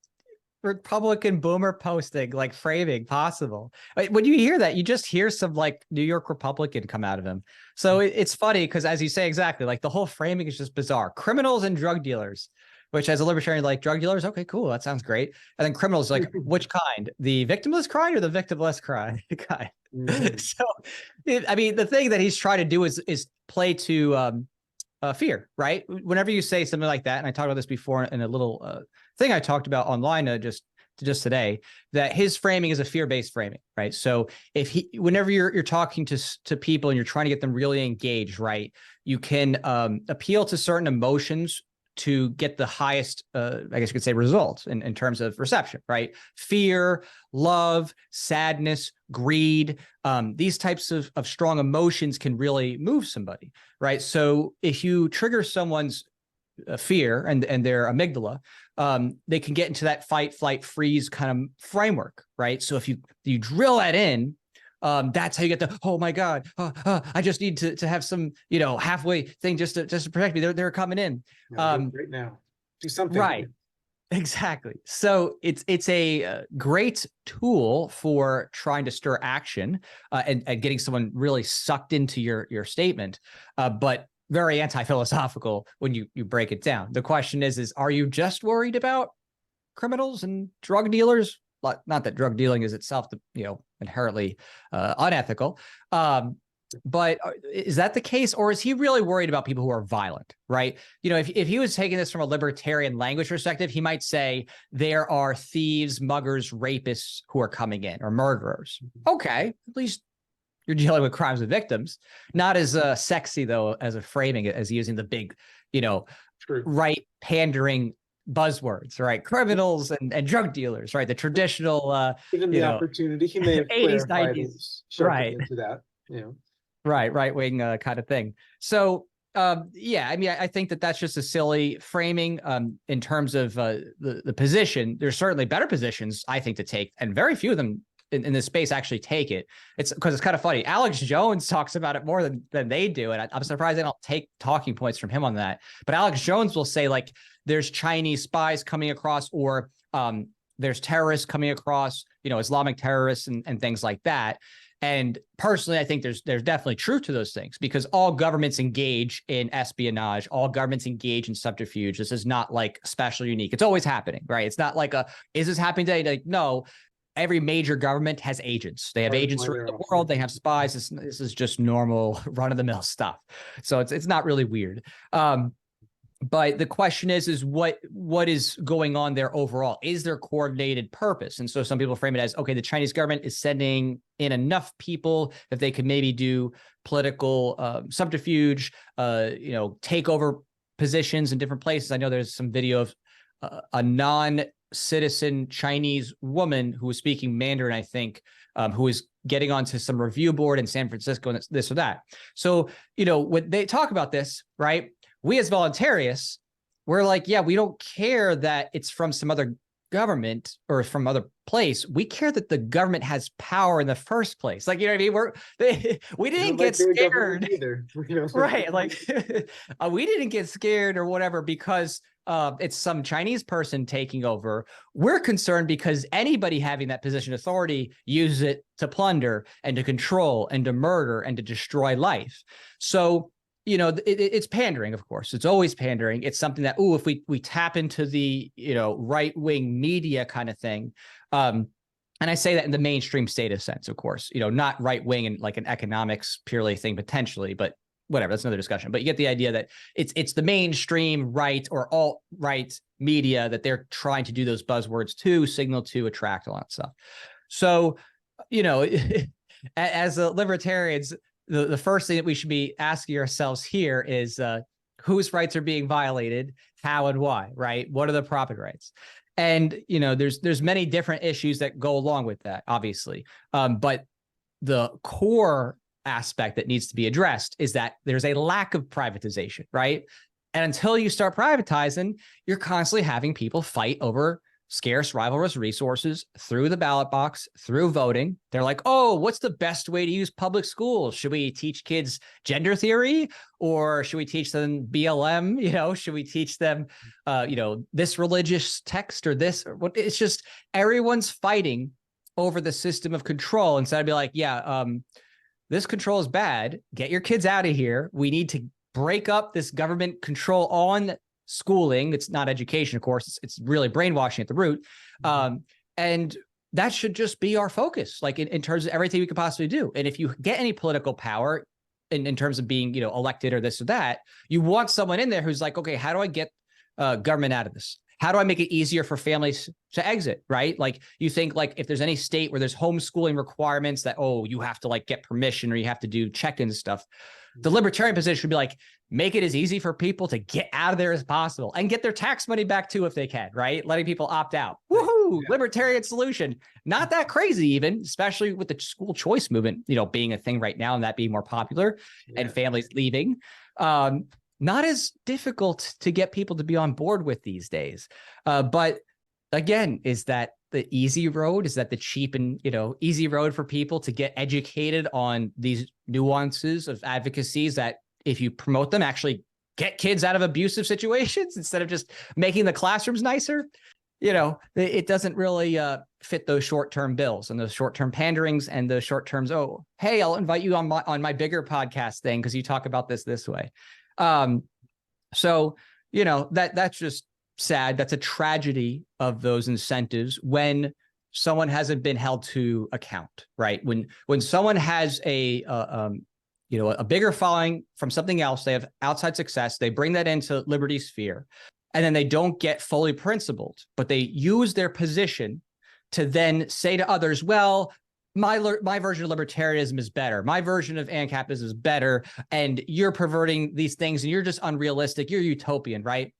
Republican boomer posting, framing possible. When you hear that, you just hear some New York Republican come out of him. So it's funny because, as you say, exactly, the whole framing is just bizarre. Criminals and drug dealers, which as a libertarian, drug dealers, okay, cool, that sounds great. And then criminals, which kind? The victimless crime or the victimless crime kind? So, I mean, the thing that he's trying to do is play to fear, right? Whenever you say something like that, and I talked about this before in a little thing I talked about online just today, that his framing is a fear-based framing, right? So whenever you're talking to people and you're trying to get them really engaged, right, you can appeal to certain emotions to get the highest, I guess you could say, results in terms of reception, right? Fear, love, sadness, greed, these types of strong emotions can really move somebody, right? So if you trigger someone's fear and their amygdala, they can get into that fight, flight, freeze kind of framework, right? So if you drill that in, that's how you get the, oh my God, I just need to have some, halfway thing just to protect me. They're coming in. Right now, do something. Right. Exactly. So it's a great tool for trying to stir action and getting someone really sucked into your statement, but very anti-philosophical when you break it down. The question is are you just worried about criminals and drug dealers? Not that drug dealing is itself, inherently unethical. But is that the case, or is he really worried about people who are violent, right? If he was taking this from a libertarian language perspective, he might say there are thieves, muggers, rapists who are coming in, or murderers. Okay, at least you're dealing with crimes with victims. Not as sexy, though, as a framing, as using the big, True. Right pandering buzzwords, right? Criminals and drug dealers, right? The traditional, given the opportunity, he may have 80s, 90s, right? Into that, right wing kind of thing. So yeah, I mean, I think that's just a silly framing in terms of the position. There's certainly better positions, I think, to take, and very few of them in this space actually take it. It's because it's kind of funny. Alex Jones talks about it more than they do, and I'm surprised they don't take talking points from him on that. But Alex Jones will say there's Chinese spies coming across, or there's terrorists coming across, Islamic terrorists and things like that. And personally, I think there's definitely truth to those things, because all governments engage in espionage, all governments engage in subterfuge. This is not special unique. It's always happening, right? It's not is this happening today? No, every major government has agents. They have agents around the world. They have spies. This is just normal run-of-the-mill stuff. So it's not really weird. But the question is what is going on there overall? Is there coordinated purpose? And so some people frame it as, okay, the Chinese government is sending in enough people that they could maybe do political subterfuge, take over positions in different places. I know there's some video of a non-citizen Chinese woman who was speaking Mandarin, I think, who is getting onto some review board in San Francisco and this or that. So, when they talk about this, right? We as voluntarists, we're like, yeah, we don't care that it's from some other government or from other place. We care that the government has power in the first place. Like, you know what I mean? We didn't get scared either. Right. Like we didn't get scared or whatever because it's some Chinese person taking over. We're concerned because anybody having that position of authority uses it to plunder and to control and to murder and to destroy life. So, it's pandering, of course. It's always pandering. It's something that, if we tap into the, right-wing media kind of thing, and I say that in the mainstream status sense, of course, not right-wing and like an economics purely thing potentially, but whatever, that's another discussion. But you get the idea that it's the mainstream right or alt-right media that they're trying to do those buzzwords to signal to attract a lot of stuff. So, as libertarians, the first thing that we should be asking ourselves here is whose rights are being violated, how and why, right? What are the property rights? And, there's many different issues that go along with that, obviously. But the core aspect that needs to be addressed is that there's a lack of privatization, right? And until you start privatizing, you're constantly having people fight over scarce, rivalrous resources through the ballot box, through voting. They're like, oh, what's the best way to use public schools? Should we teach kids gender theory or should we teach them BLM? Should we teach them, this religious text or this? Or what? It's just everyone's fighting over the system of control instead of be like, yeah, this control is bad. Get your kids out of here. We need to break up this government control on schooling. It's not education, of course. It's really brainwashing at the root. And that should just be our focus, like in terms of everything we could possibly do. And if you get any political power in terms of being, elected or this or that, you want someone in there who's like, okay, how do I get government out of this? How do I make it easier for families to exit, right? Like you think like if there's any state where there's homeschooling requirements that, you have to like get permission or you have to do check-in stuff. The libertarian position would be like, make it as easy for people to get out of there as possible and get their tax money back too if they can, right? Letting people opt out. Woohoo! Yeah. Libertarian solution. Not that crazy even, especially with the school choice movement, being a thing right now and that being more popular and families leaving. Not as difficult to get people to be on board with these days. But again, is that the easy road? Is that the cheap and, easy road for people to get educated on these nuances of advocacies that if you promote them, actually get kids out of abusive situations instead of just making the classrooms nicer? It doesn't really fit those short-term bills and those short-term panderings and the short-terms, oh, hey, I'll invite you on my bigger podcast thing because you talk about this way. So, that's just sad. That's a tragedy of those incentives when someone hasn't been held to account, right? When someone has a bigger following from something else, they have outside success, they bring that into liberty sphere, and then they don't get fully principled, but they use their position to then say to others, well, my version of libertarianism is better. My version of anarchism is better. And you're perverting these things and you're just unrealistic. You're utopian, right?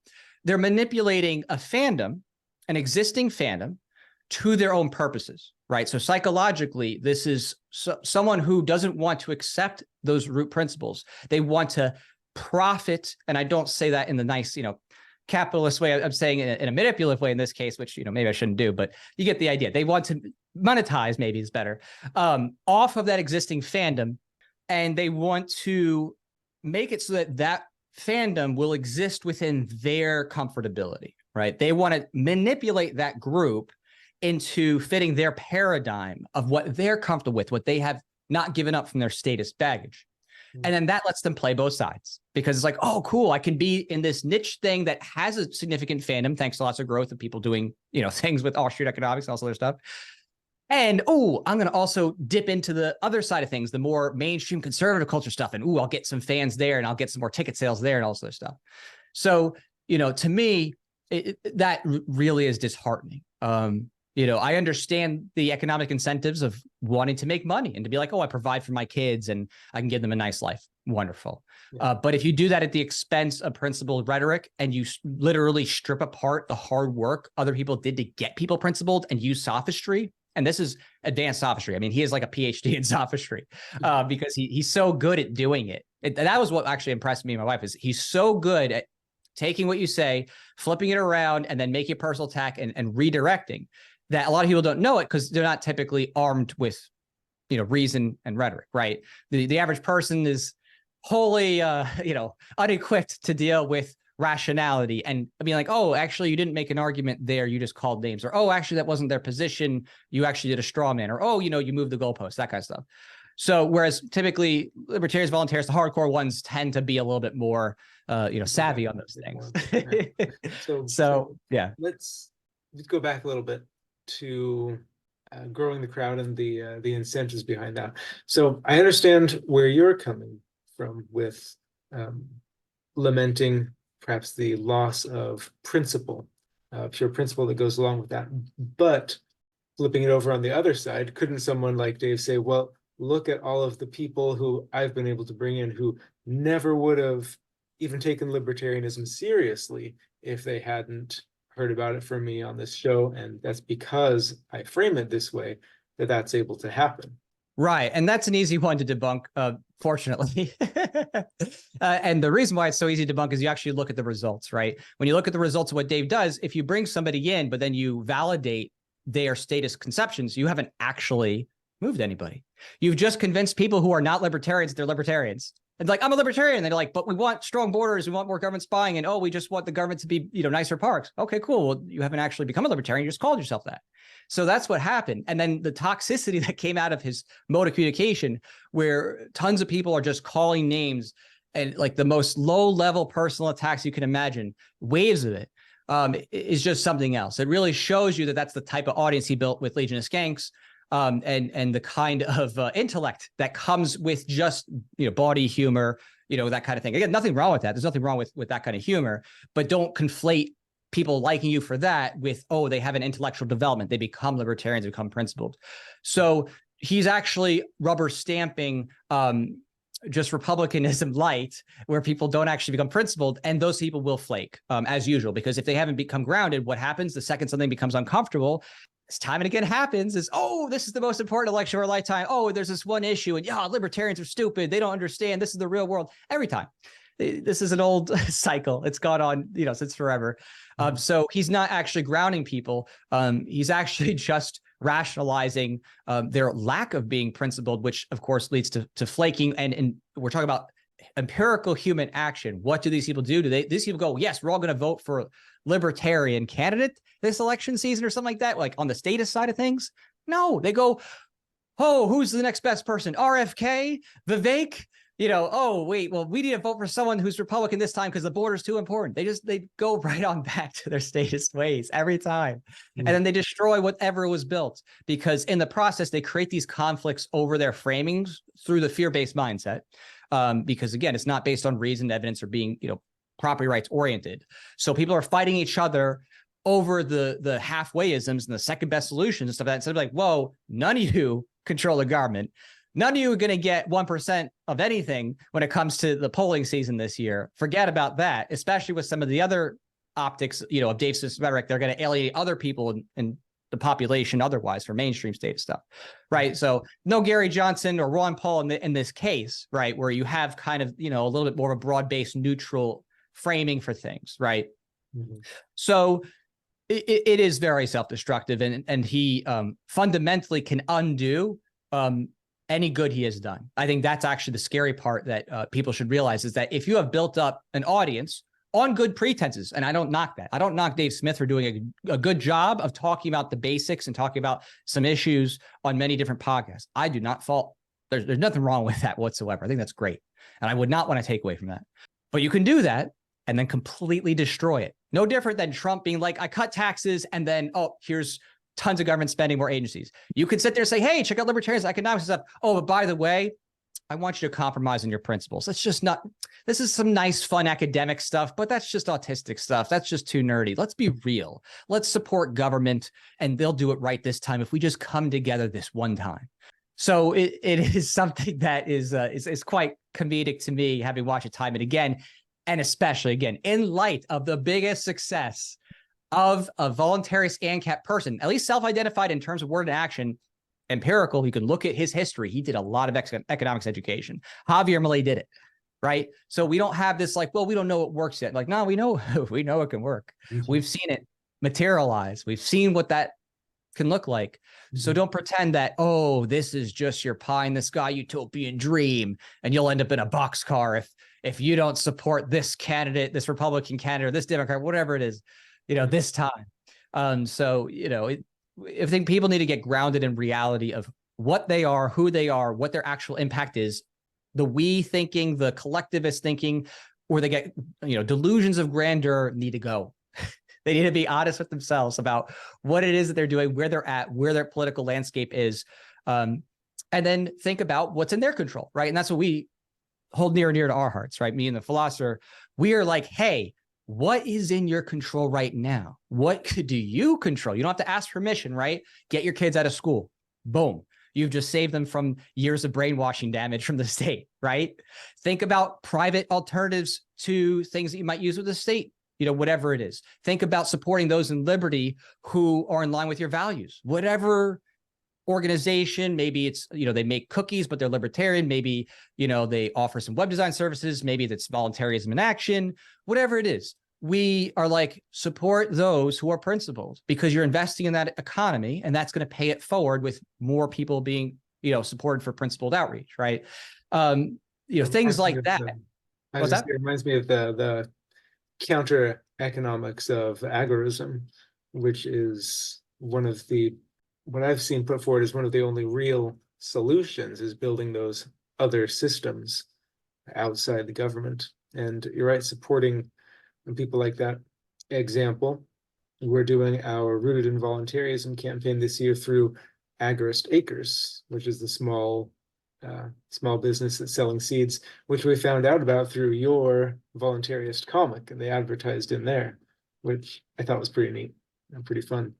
They're manipulating a fandom, an existing fandom, to their own purposes, right? So psychologically, this is someone who doesn't want to accept those root principles. They want to profit. And I don't say that in the nice, capitalist way. I'm saying in a manipulative way in this case, which, maybe I shouldn't do, but you get the idea. They want to monetize, maybe is better, off of that existing fandom. And they want to make it so that fandom will exist within their comfortability, right? They want to manipulate that group into fitting their paradigm of what they're comfortable with, what they have not given up from their status baggage. And then that lets them play both sides because it's like, oh, cool. I can be in this niche thing that has a significant fandom, thanks to lots of growth of people doing, things with offshoot economics and all this other stuff. And I'm going to also dip into the other side of things, the more mainstream conservative culture stuff. And I'll get some fans there, and I'll get some more ticket sales there, and all this other stuff. So, to me, that really is disheartening. I understand the economic incentives of wanting to make money and to be like, I provide for my kids and I can give them a nice life. Wonderful. Yeah. But if you do that at the expense of principled rhetoric, and you literally strip apart the hard work other people did to get people principled and use sophistry, and this is advanced sophistry. I mean, he has like a PhD in sophistry because he's so good at doing it. That was what actually impressed me and my wife, is he's so good at taking what you say, flipping it around, and then making a personal attack and redirecting, that a lot of people don't know it because they're not typically armed with, reason and rhetoric, right? The average person is wholly, unequipped to deal with rationality and being like, actually, you didn't make an argument there. You just called names. Or, actually, that wasn't their position. You actually did a straw man. Or, you moved the goalpost, that kind of stuff. So whereas typically libertarians, voluntarists, the hardcore ones tend to be a little bit more, savvy on those things. So yeah. Let's go back a little bit to growing the crowd and the incentives behind that. So I understand where you're coming from with lamenting perhaps the loss of principle, pure principle that goes along with that. But flipping it over on the other side, couldn't someone like Dave say, well, look at all of the people who I've been able to bring in who never would have even taken libertarianism seriously if they hadn't heard about it from me on this show. And that's because I frame it this way, that's able to happen. Right. And that's an easy one to debunk, fortunately. And the reason why it's so easy to debunk is you actually look at the results, right? When you look at the results of what Dave does, if you bring somebody in, but then you validate their status conceptions, you haven't actually moved anybody. You've just convinced people who are not libertarians that they're libertarians. It's like, I'm a libertarian. And they're like, but we want strong borders. We want more government spying. And, we just want the government to be, nicer parks. Okay, cool. Well, you haven't actually become a libertarian. You just called yourself that. So that's what happened. And then the toxicity that came out of his mode of communication, where tons of people are just calling names and like the most low level personal attacks you can imagine, waves of it, is just something else. It really shows you that that's the type of audience he built with Legion of Skanks. And the kind of intellect that comes with just, bawdy humor, that kind of thing. Again, nothing wrong with that. There's nothing wrong with that kind of humor, but don't conflate people liking you for that with, they have an intellectual development. They become libertarians, become principled. So he's actually rubber stamping just republicanism light, where people don't actually become principled, and those people will flake as usual, because if they haven't become grounded, what happens the second something becomes uncomfortable, time and again happens, is, this is the most important election of our lifetime. There's this one issue, and libertarians are stupid. They don't understand. This is the real world. Every time. This is an old cycle. It's gone on, since forever. So he's not actually grounding people. He's actually just rationalizing their lack of being principled, which of course leads to flaking. And we're talking about empirical human action. What do these people do? These people go, yes, we're all going to vote for a libertarian candidate this election season or something like that, like on the statist side of things? No, they go, who's the next best person? RFK? Vivek? Wait, well, we need to vote for someone who's Republican this time because the border's too important. They go right on back to their statist ways every time. Mm-hmm. And then they destroy whatever was built, because in the process, they create these conflicts over their framings through the fear-based mindset. Because again, it's not based on reason, evidence, or being, property rights oriented. So people are fighting each other over the halfwayisms and the second best solutions and stuff like that. Instead of like, whoa, none of you control the government. None of you are going to get 1% of anything when it comes to the polling season this year. Forget about that, especially with some of the other optics, of Dave Smith's rhetoric. They're going to alienate other people in the population otherwise for mainstream state stuff, right? So no Gary Johnson or Ron Paul in this case, right, where you have kind of, a little bit more of a broad-based neutral framing for things, right? Mm-hmm. So it is very self-destructive, and he fundamentally can undo any good he has done. I think that's actually the scary part that people should realize, is that if you have built up an audience on good pretenses, and I don't knock that. I don't knock Dave Smith for doing a good job of talking about the basics and talking about some issues on many different podcasts. I do not fault. There's nothing wrong with that whatsoever. I think that's great. And I would not want to take away from that. But you can do that and then completely destroy it. No different than Trump being like, I cut taxes, and then, here's tons of government spending, more agencies. You could sit there and say, hey, check out libertarians, economics and stuff. Oh, but by the way, I want you to compromise on your principles. It's just not, this is some nice, fun academic stuff, but that's just autistic stuff. That's just too nerdy. Let's be real. Let's support government, and they'll do it right this time if we just come together this one time. So it is something that is quite comedic to me, having watched it time and again, and especially, again, in light of the biggest success of a voluntarist ANCAP person, at least self-identified in terms of word and action, empirical. You can look at his history. He did a lot of economics education. Javier Milei did it, right? So we don't have this like, well, we don't know it works yet. Like, no, we know it can work. We've seen it materialize. We've seen what that can look like. So don't pretend that, oh, this is just your pie in the sky utopian dream, and you'll end up in a boxcar if you don't support this candidate, this Republican candidate, or this Democrat, whatever it is, this time. So, I think people need to get grounded in reality of what they are, who they are, what their actual impact is. The we thinking, the collectivist thinking, or they get, delusions of grandeur need to go. They need to be honest with themselves about what it is that they're doing, where they're at, where their political landscape is, and then think about what's in their control, right? And that's what we hold near and dear to our hearts, right? Me and the Philosopher, we are like, hey, what is in your control right now? What do you control? You don't have to ask permission, right? Get your kids out of school. Boom. You've just saved them from years of brainwashing damage from the state, right? Think about private alternatives to things that you might use with the state, whatever it is. Think about supporting those in liberty who are in line with your values. Whatever organization, maybe it's, they make cookies, but they're libertarian. Maybe, they offer some web design services. Maybe that's voluntarism in action, whatever it is. We are like, support those who are principled, because you're investing in that economy, and that's going to pay it forward with more people being, supported for principled outreach, right? Things like that. It reminds me of the counter economics of agorism, which is one of the, what I've seen put forward as one of the only real solutions, is building those other systems outside the government. And you're right, supporting people like that. Example, we're doing our Rooted in Voluntaryism campaign this year through Agorist Acres, which is the small business that's selling seeds, which we found out about through your voluntarist comic, and they advertised in there, which I thought was pretty neat and pretty fun.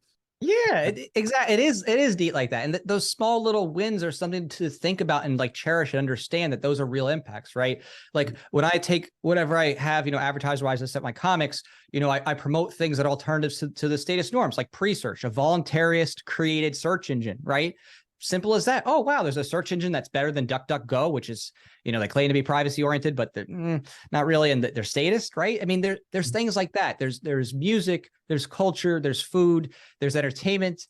Yeah, exactly. It is neat like that. And those small little wins are something to think about and like cherish and understand that those are real impacts, right? Like when I take whatever I have, advertiser wise, I set my comics, I promote things that are alternatives to the status norms, like Pre-Search, a voluntarist created search engine, right? Simple as that. Oh, wow, there's a search engine that's better than DuckDuckGo, which is, they claim to be privacy oriented, but they're not really, and they're statist, right? I mean, there's things like that. There's music, there's culture, there's food, there's entertainment.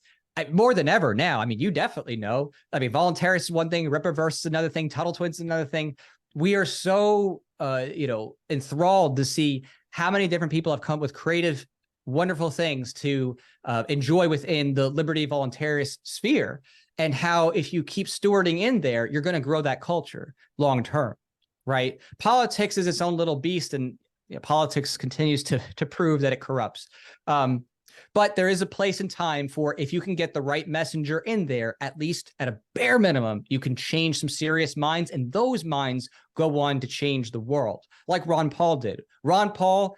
More than ever now. I mean, you definitely know. I mean, voluntarist is one thing, Rippaverse is another thing, Tuttle Twins is another thing. We are so, enthralled to see how many different people have come up with creative, wonderful things to enjoy within the liberty voluntarist sphere. And how, if you keep stewarding in there, you're going to grow that culture long term, right? Politics is its own little beast, and politics continues to prove that it corrupts. But there is a place and time for, if you can get the right messenger in there, at least at a bare minimum, you can change some serious minds, and those minds go on to change the world, like Ron Paul did. Ron Paul,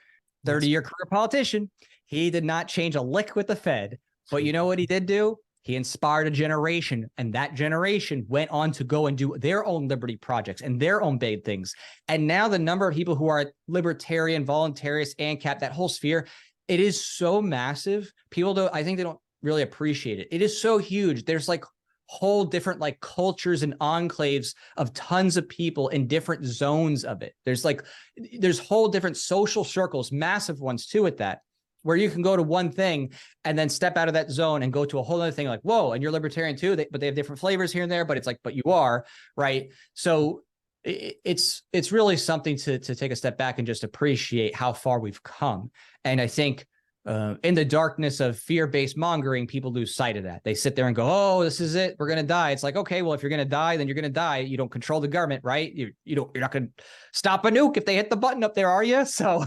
30-year career politician, he did not change a lick with the Fed, but you know what he did do? He inspired a generation, and that generation went on to go and do their own liberty projects and their own big things. And now the number of people who are libertarian, voluntarist, ANCAP, that whole sphere, it is so massive. I think they don't really appreciate it. It is so huge. There's like whole different like cultures and enclaves of tons of people in different zones of it. There's whole different social circles, massive ones too at that, where you can go to one thing and then step out of that zone and go to a whole other thing, like, whoa, and you're libertarian too, but they have different flavors here and there, but it's like, but you are, right? So it's really something to take a step back and just appreciate how far we've come. And I think in the darkness of fear-based mongering, people lose sight of that. They sit there and go, "Oh, this is it. We're going to die." It's like, okay, well, if you're going to die, then you're going to die. You don't control the government, right? You're not going to stop a nuke if they hit the button up there, are you? So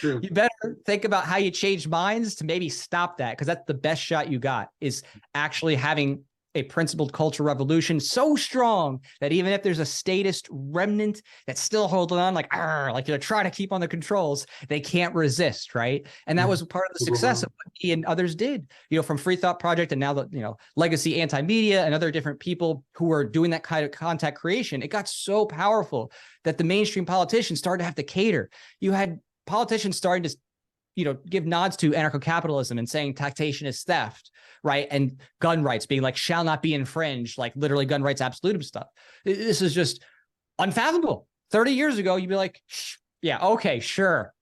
you better think about how you change minds to maybe stop that, because that's the best shot you got, is actually having a principled cultural revolution so strong that even if there's a statist remnant that's still holding on, like they're trying to keep on the controls, they can't resist, right? And that was part of the success of what he and others did, from Free Thought Project, and now the Legacy Anti-Media and other different people who are doing that kind of content creation. It got so powerful that the mainstream politicians started to have to cater. You had politicians starting to give nods to anarcho-capitalism and saying taxation is theft, right? And gun rights being like, shall not be infringed, like literally gun rights absolutism stuff. This is just unfathomable. 30 years ago, you'd be like, yeah, okay, sure.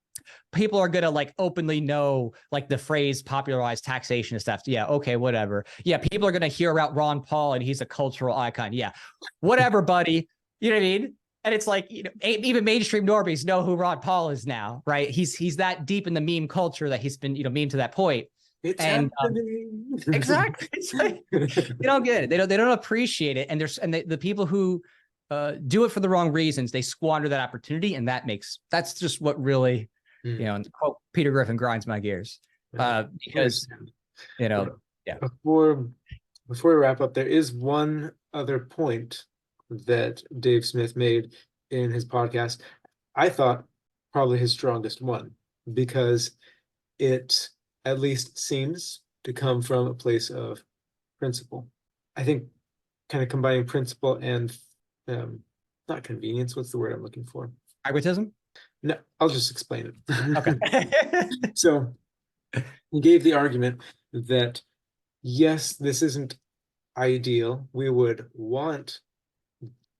People are going to like openly know like the phrase popularized taxation is theft. Yeah, okay, whatever. Yeah, people are going to hear about Ron Paul and he's a cultural icon. Yeah, whatever, buddy. You know what I mean? And it's like, even mainstream normies know who Ron Paul is now, right? He's that deep in the meme culture that he's been, meme to that point. It's and exactly, it's like, they don't get it. They don't appreciate it. And the people who do it for the wrong reasons, they squander that opportunity, and that's just what really, and to quote Peter Griffin, grinds my gears. Because yeah. Before we wrap up, there is one other point that Dave Smith made in his podcast. I thought probably his strongest one, because it at least seems to come from a place of principle. I think kind of combining principle and not convenience. What's the word I'm looking for? Pragmatism? No, I'll just explain it. Okay. So he gave the argument that yes, this isn't ideal. We would want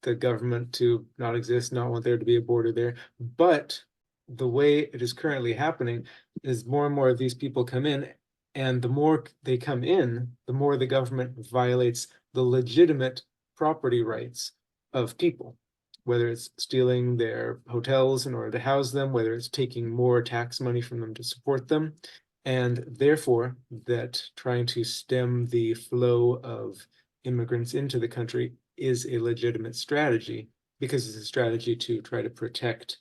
the government to not exist, not want there to be a border there. But the way it is currently happening is more and more of these people come in, and the more they come in, the more the government violates the legitimate property rights of people, whether it's stealing their hotels in order to house them, whether it's taking more tax money from them to support them. And therefore, that trying to stem the flow of immigrants into the country is a legitimate strategy, because it's a strategy to try to protect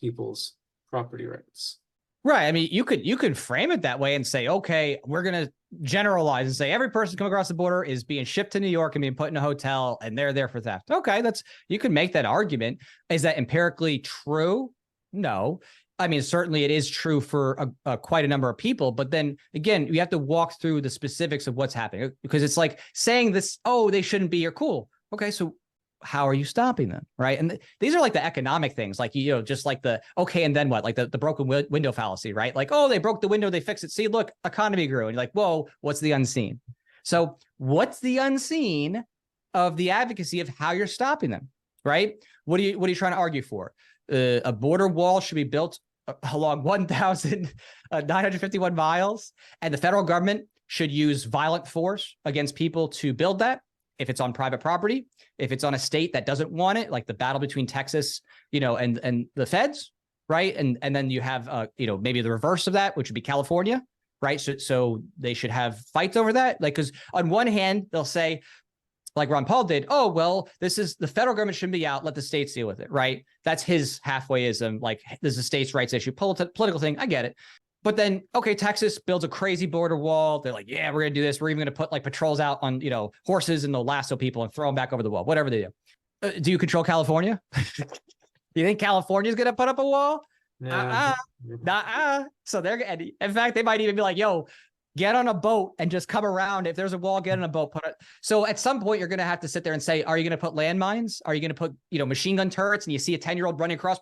people's property rights. Right. I mean, you could frame it that way and say, okay, we're going to generalize and say every person coming across the border is being shipped to New York and being put in a hotel and they're there for theft. Okay, you can make that argument. Is that empirically true? No. I mean, certainly it is true for quite a number of people, but then again, you have to walk through the specifics of what's happening, because it's like saying this, oh, they shouldn't be here. Cool. Okay, so how are you stopping them, right? And these are like the economic things, like, just like the, okay, and then what? Like the broken window fallacy, right? Like, oh, they broke the window, they fixed it. See, look, economy grew. And you're like, whoa, what's the unseen? So what's the unseen of the advocacy of how you're stopping them, right? What are you trying to argue for? A border wall should be built along 1,951 miles, and the federal government should use violent force against people to build that. If it's on private property, if it's on a state that doesn't want it, like the battle between Texas, and the feds, right? And then you have, maybe the reverse of that, which would be California, right? So they should have fights over that. Like, because on one hand, they'll say, like Ron Paul did, oh, well, this is the federal government shouldn't be out. Let the states deal with it, right? That's his halfwayism. Like, this is a states' rights issue, political thing. I get it. But then, okay, Texas builds a crazy border wall. They're like, yeah, we're going to do this. We're even going to put like patrols out on, horses and they'll lasso people and throw them back over the wall, whatever they do. Do you control California? You think California is going to put up a wall? So in fact, they might even be like, yo, get on a boat and just come around. If there's a wall, get on a boat. So at some point, you're going to have to sit there and say, are you going to put landmines? Are you going to put, machine gun turrets, and you see a 10-year-old running across?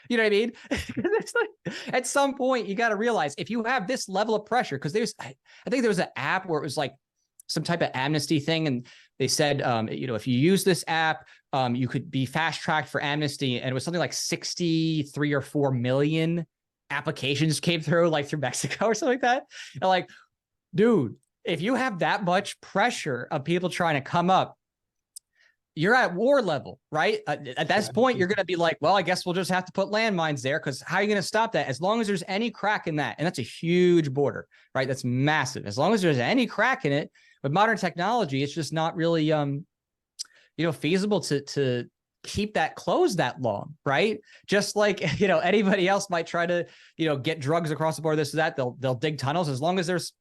You know what I mean? It's like, at some point, you got to realize if you have this level of pressure, because I think there was an app where it was like some type of amnesty thing. And they said, if you use this app, you could be fast tracked for amnesty. And it was something like 63 or 4 million applications came through, like through Mexico or something like that. And like, dude, if you have that much pressure of people trying to come up, you're at war level, right? At this point, you're going to be like, well, I guess we'll just have to put landmines there, because how are you going to stop that? As long as there's any crack in that, and that's a huge border, right? That's massive. As long as there's any crack in it, with modern technology, it's just not really, feasible to keep that closed that long, right? Just like, anybody else might try to, get drugs across the border, this or that, they'll dig tunnels. As long as there's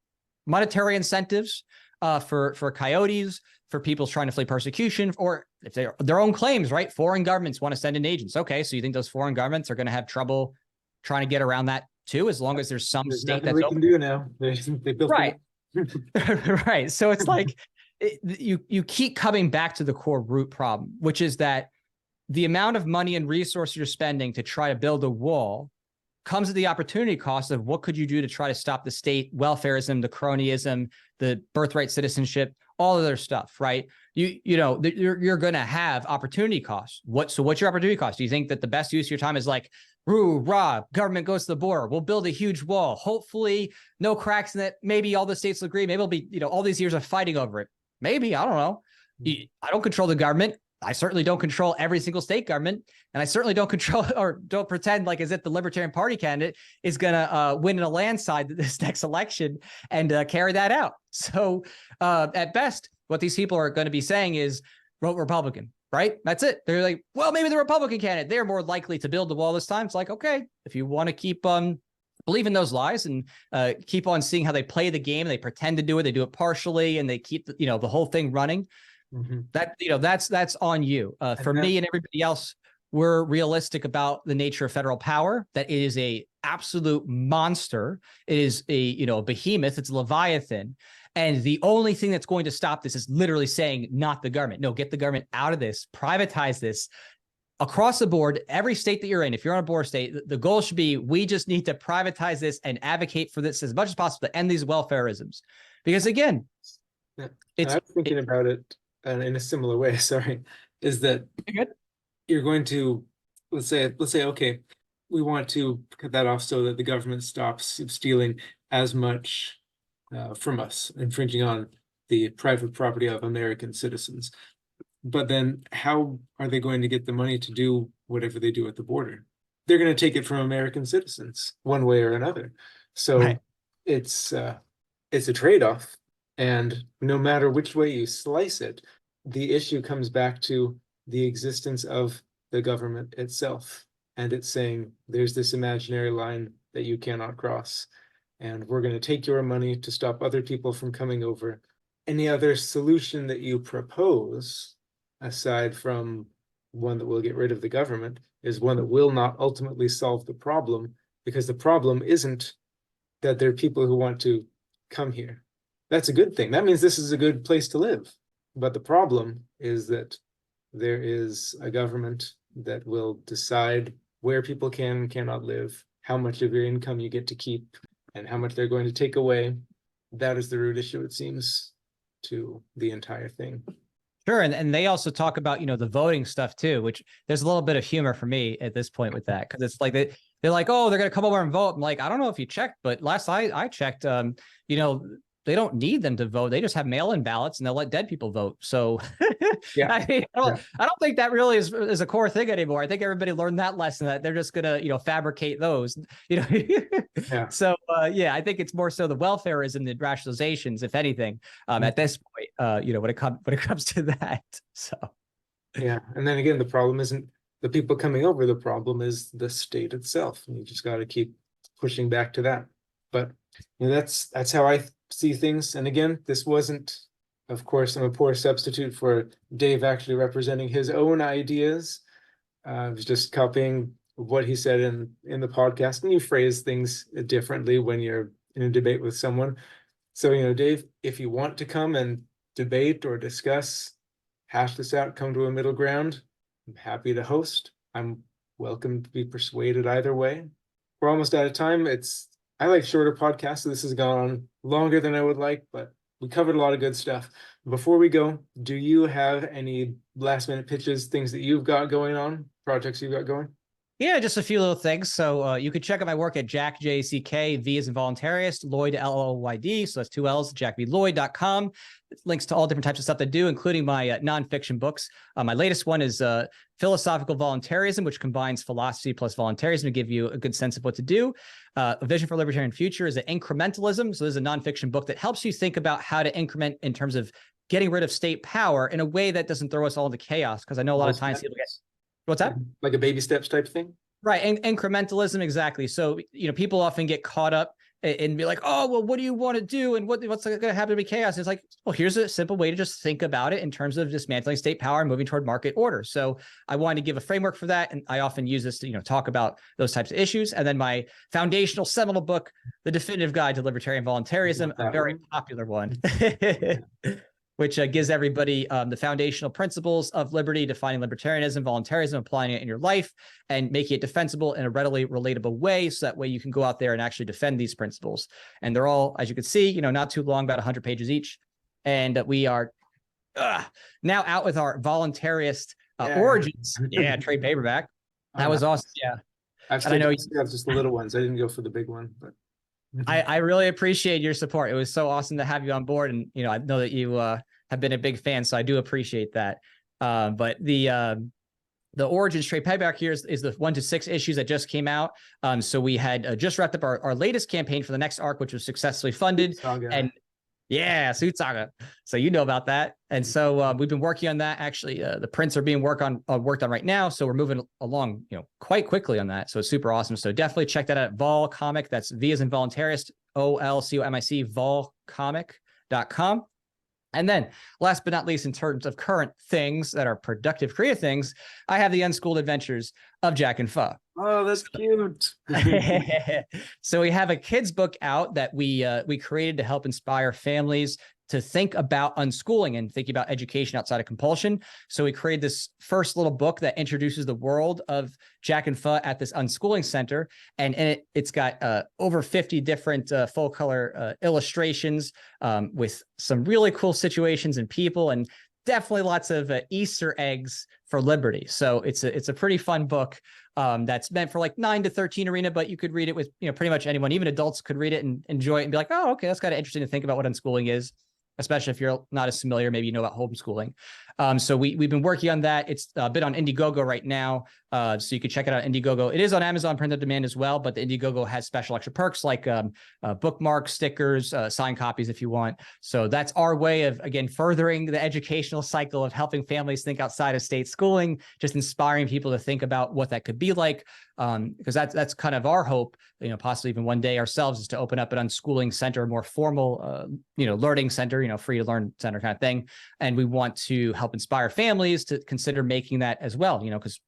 monetary incentives for coyotes, for people trying to flee persecution, or if they're their own claims, right? Foreign governments want to send in agents. Okay, so you think those foreign governments are going to have trouble trying to get around that too, as long as there's some There's state nothing that's we open. can do now. They built Right. Right. So it's like you keep coming back to the core root problem, which is that the amount of money and resources you're spending to try to build a wall comes at the opportunity cost of what could you do to try to stop the state welfarism, the cronyism, the birthright citizenship, all of their stuff, right? You're going to have opportunity costs. What's your opportunity cost? Do you think that the best use of your time is like, rah, government goes to the border, we'll build a huge wall, hopefully no cracks in it, maybe all the states will agree, maybe it'll be, all these years of fighting over it. Maybe, I don't know. I don't control the government. I certainly don't control every single state government, and I certainly don't control or don't pretend like as if the Libertarian Party candidate is going to win in a landslide this next election and carry that out. So at best, what these people are going to be saying is vote Republican, right? That's it. They're like, well, maybe the Republican candidate, they're more likely to build the wall this time. It's like, okay, if you want to keep believing those lies and keep on seeing how they play the game, they pretend to do it, they do it partially, and they keep the whole thing running. Mm-hmm. That's on you. For me and everybody else, we're realistic about the nature of federal power, that it is a absolute monster. It is a behemoth. It's a Leviathan. And the only thing that's going to stop this is literally saying, not the government. No, get the government out of this, privatize this across the board, every state that you're in. If you're on a border state, the goal should be, we just need to privatize this and advocate for this as much as possible to end these welfarisms. Because again, I was thinking about it in a similar way, sorry, is that you're going to, let's say, okay, we want to cut that off so that the government stops stealing as much from us, infringing on the private property of American citizens. But then how are they going to get the money to do whatever they do at the border? They're going to take it from American citizens one way or another. So it's a trade-off. And no matter which way you slice it, the issue comes back to the existence of the government itself. And it's saying there's this imaginary line that you cannot cross. And we're going to take your money to stop other people from coming over. Any other solution that you propose, aside from one that will get rid of the government, is one that will not ultimately solve the problem, because the problem isn't that there are people who want to come here. That's a good thing. That means this is a good place to live. But the problem is that there is a government that will decide where people can and cannot live, how much of your income you get to keep, and how much they're going to take away. That is the root issue, it seems, to the entire thing. Sure. And they also talk about, the voting stuff too, which there's a little bit of humor for me at this point with that. Cause it's like, they're like, oh, they're going to come over and vote. I'm like, I don't know if you checked, but last I checked, they don't need them to vote. They just have mail-in ballots and they'll let dead people vote. So yeah, I don't think that really is a core thing anymore. I think everybody learned that lesson, that they're just gonna, fabricate those, Yeah. So I think it's more so the welfarism than rationalizations, if anything, at this point, when it comes to that. So yeah, and then again, the problem isn't the people coming over. The problem is the state itself, and you just got to keep pushing back to that. But that's how I see things. And again, this wasn't, of course, I'm a poor substitute for Dave actually representing his own ideas. I was just copying what he said in the podcast, and you phrase things differently when you're in a debate with someone. So, Dave, if you want to come and debate or discuss, hash this out, come to a middle ground, I'm happy to host. I'm welcome to be persuaded either way. We're almost out of time. I like shorter podcasts, so this has gone on longer than I would like, but we covered a lot of good stuff. Before we go, do you have any last minute pitches, things that you've got going on, projects you've got going? Yeah, just a few little things. So you could check out my work at Jack, J-C-K, V as in voluntarist, Lloyd, L-O-Y-D. So that's 2 L's, jackvlloyd.com. Links to all different types of stuff I do, including my nonfiction books. My latest one is Philosophical Voluntarism, which combines philosophy plus voluntarism to give you a good sense of what to do. A Vision for a Libertarian Future is an incrementalism. So this is a nonfiction book that helps you think about how to increment in terms of getting rid of state power in a way that doesn't throw us all into chaos. Because I know a lot of times people get, what's that? Like a baby steps type thing? Right. And incrementalism, exactly. So, people often get caught up and be like, oh, well, what do you want to do? And what's going to happen to be chaos? It's like, well, here's a simple way to just think about it in terms of dismantling state power and moving toward market order. So I wanted to give a framework for that. And I often use this to, talk about those types of issues. And then my foundational seminal book, The Definitive Guide to Libertarian Voluntarism, a very popular one. Which gives everybody the foundational principles of liberty, defining libertarianism, voluntarism, applying it in your life, and making it defensible in a readily relatable way. So that way you can go out there and actually defend these principles. And they're all, as you can see, not too long, about 100 pages each. And we are now out with our voluntarist origins. Yeah, trade paperback. That was awesome. Yeah. I know you have just the little ones. I didn't go for the big one, but I really appreciate your support. It was so awesome to have you on board. And, I know that you have been a big fan, so I do appreciate that. But the Origins trade paperback here is the 1 to 6 issues that just came out. So we had just wrapped up our latest campaign for the next arc, which was successfully funded. And yeah, Suit Saga. So you know about that. And so we've been working on that. Actually, the prints are being worked on right now. So we're moving along, quite quickly on that. So it's super awesome. So definitely check that out at Vol Comic. That's V as in voluntarist, OLCOMIC, volcomic.com. And then last but not least, in terms of current things that are productive, creative things, I have the Unschooled Adventures of Jack and Pho. Oh, that's cute. So we have a kid's book out that we created to help inspire families to think about unschooling and thinking about education outside of compulsion. So we created this first little book that introduces the world of Jack and Pho at this unschooling center. And in it's got over 50 different full color illustrations with some really cool situations and people, and definitely lots of Easter eggs for liberty. So it's a pretty fun book that's meant for like 9 to 13 arena, but you could read it with, pretty much anyone. Even adults could read it and enjoy it and be like, oh, okay, that's kind of interesting to think about what unschooling is, especially if you're not as familiar, maybe you know about homeschooling. So we've been working on that. It's a bit on Indiegogo right now. So you can check it out on Indiegogo. It is on Amazon print on demand as well, but the Indiegogo has special extra perks like bookmarks, stickers, signed copies if you want. So that's our way of, again, furthering the educational cycle of helping families think outside of state schooling, just inspiring people to think about what that could be like. Because that's kind of our hope, possibly even one day ourselves, is to open up an unschooling center, a more formal, learning center, free to learn center kind of thing. And we want to help inspire families to consider making that as well, because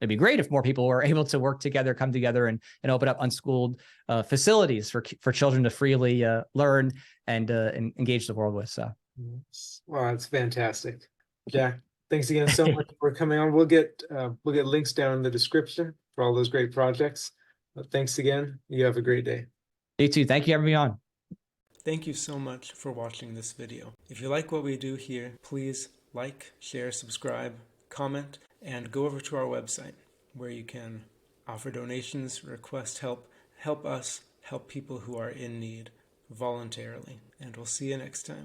it'd be great if more people were able to work together, come together and open up unschooled facilities for children to freely learn and engage the world with. So, wow, that's fantastic. Jack, thanks again so much for coming on. We'll get links down in the description for all those great projects. But thanks again. You have a great day. You too. Thank you for having me on. Thank you so much for watching this video. If you like what we do here, please like, share, subscribe, comment, and go over to our website where you can offer donations, request help us help people who are in need voluntarily. And we'll see you next time.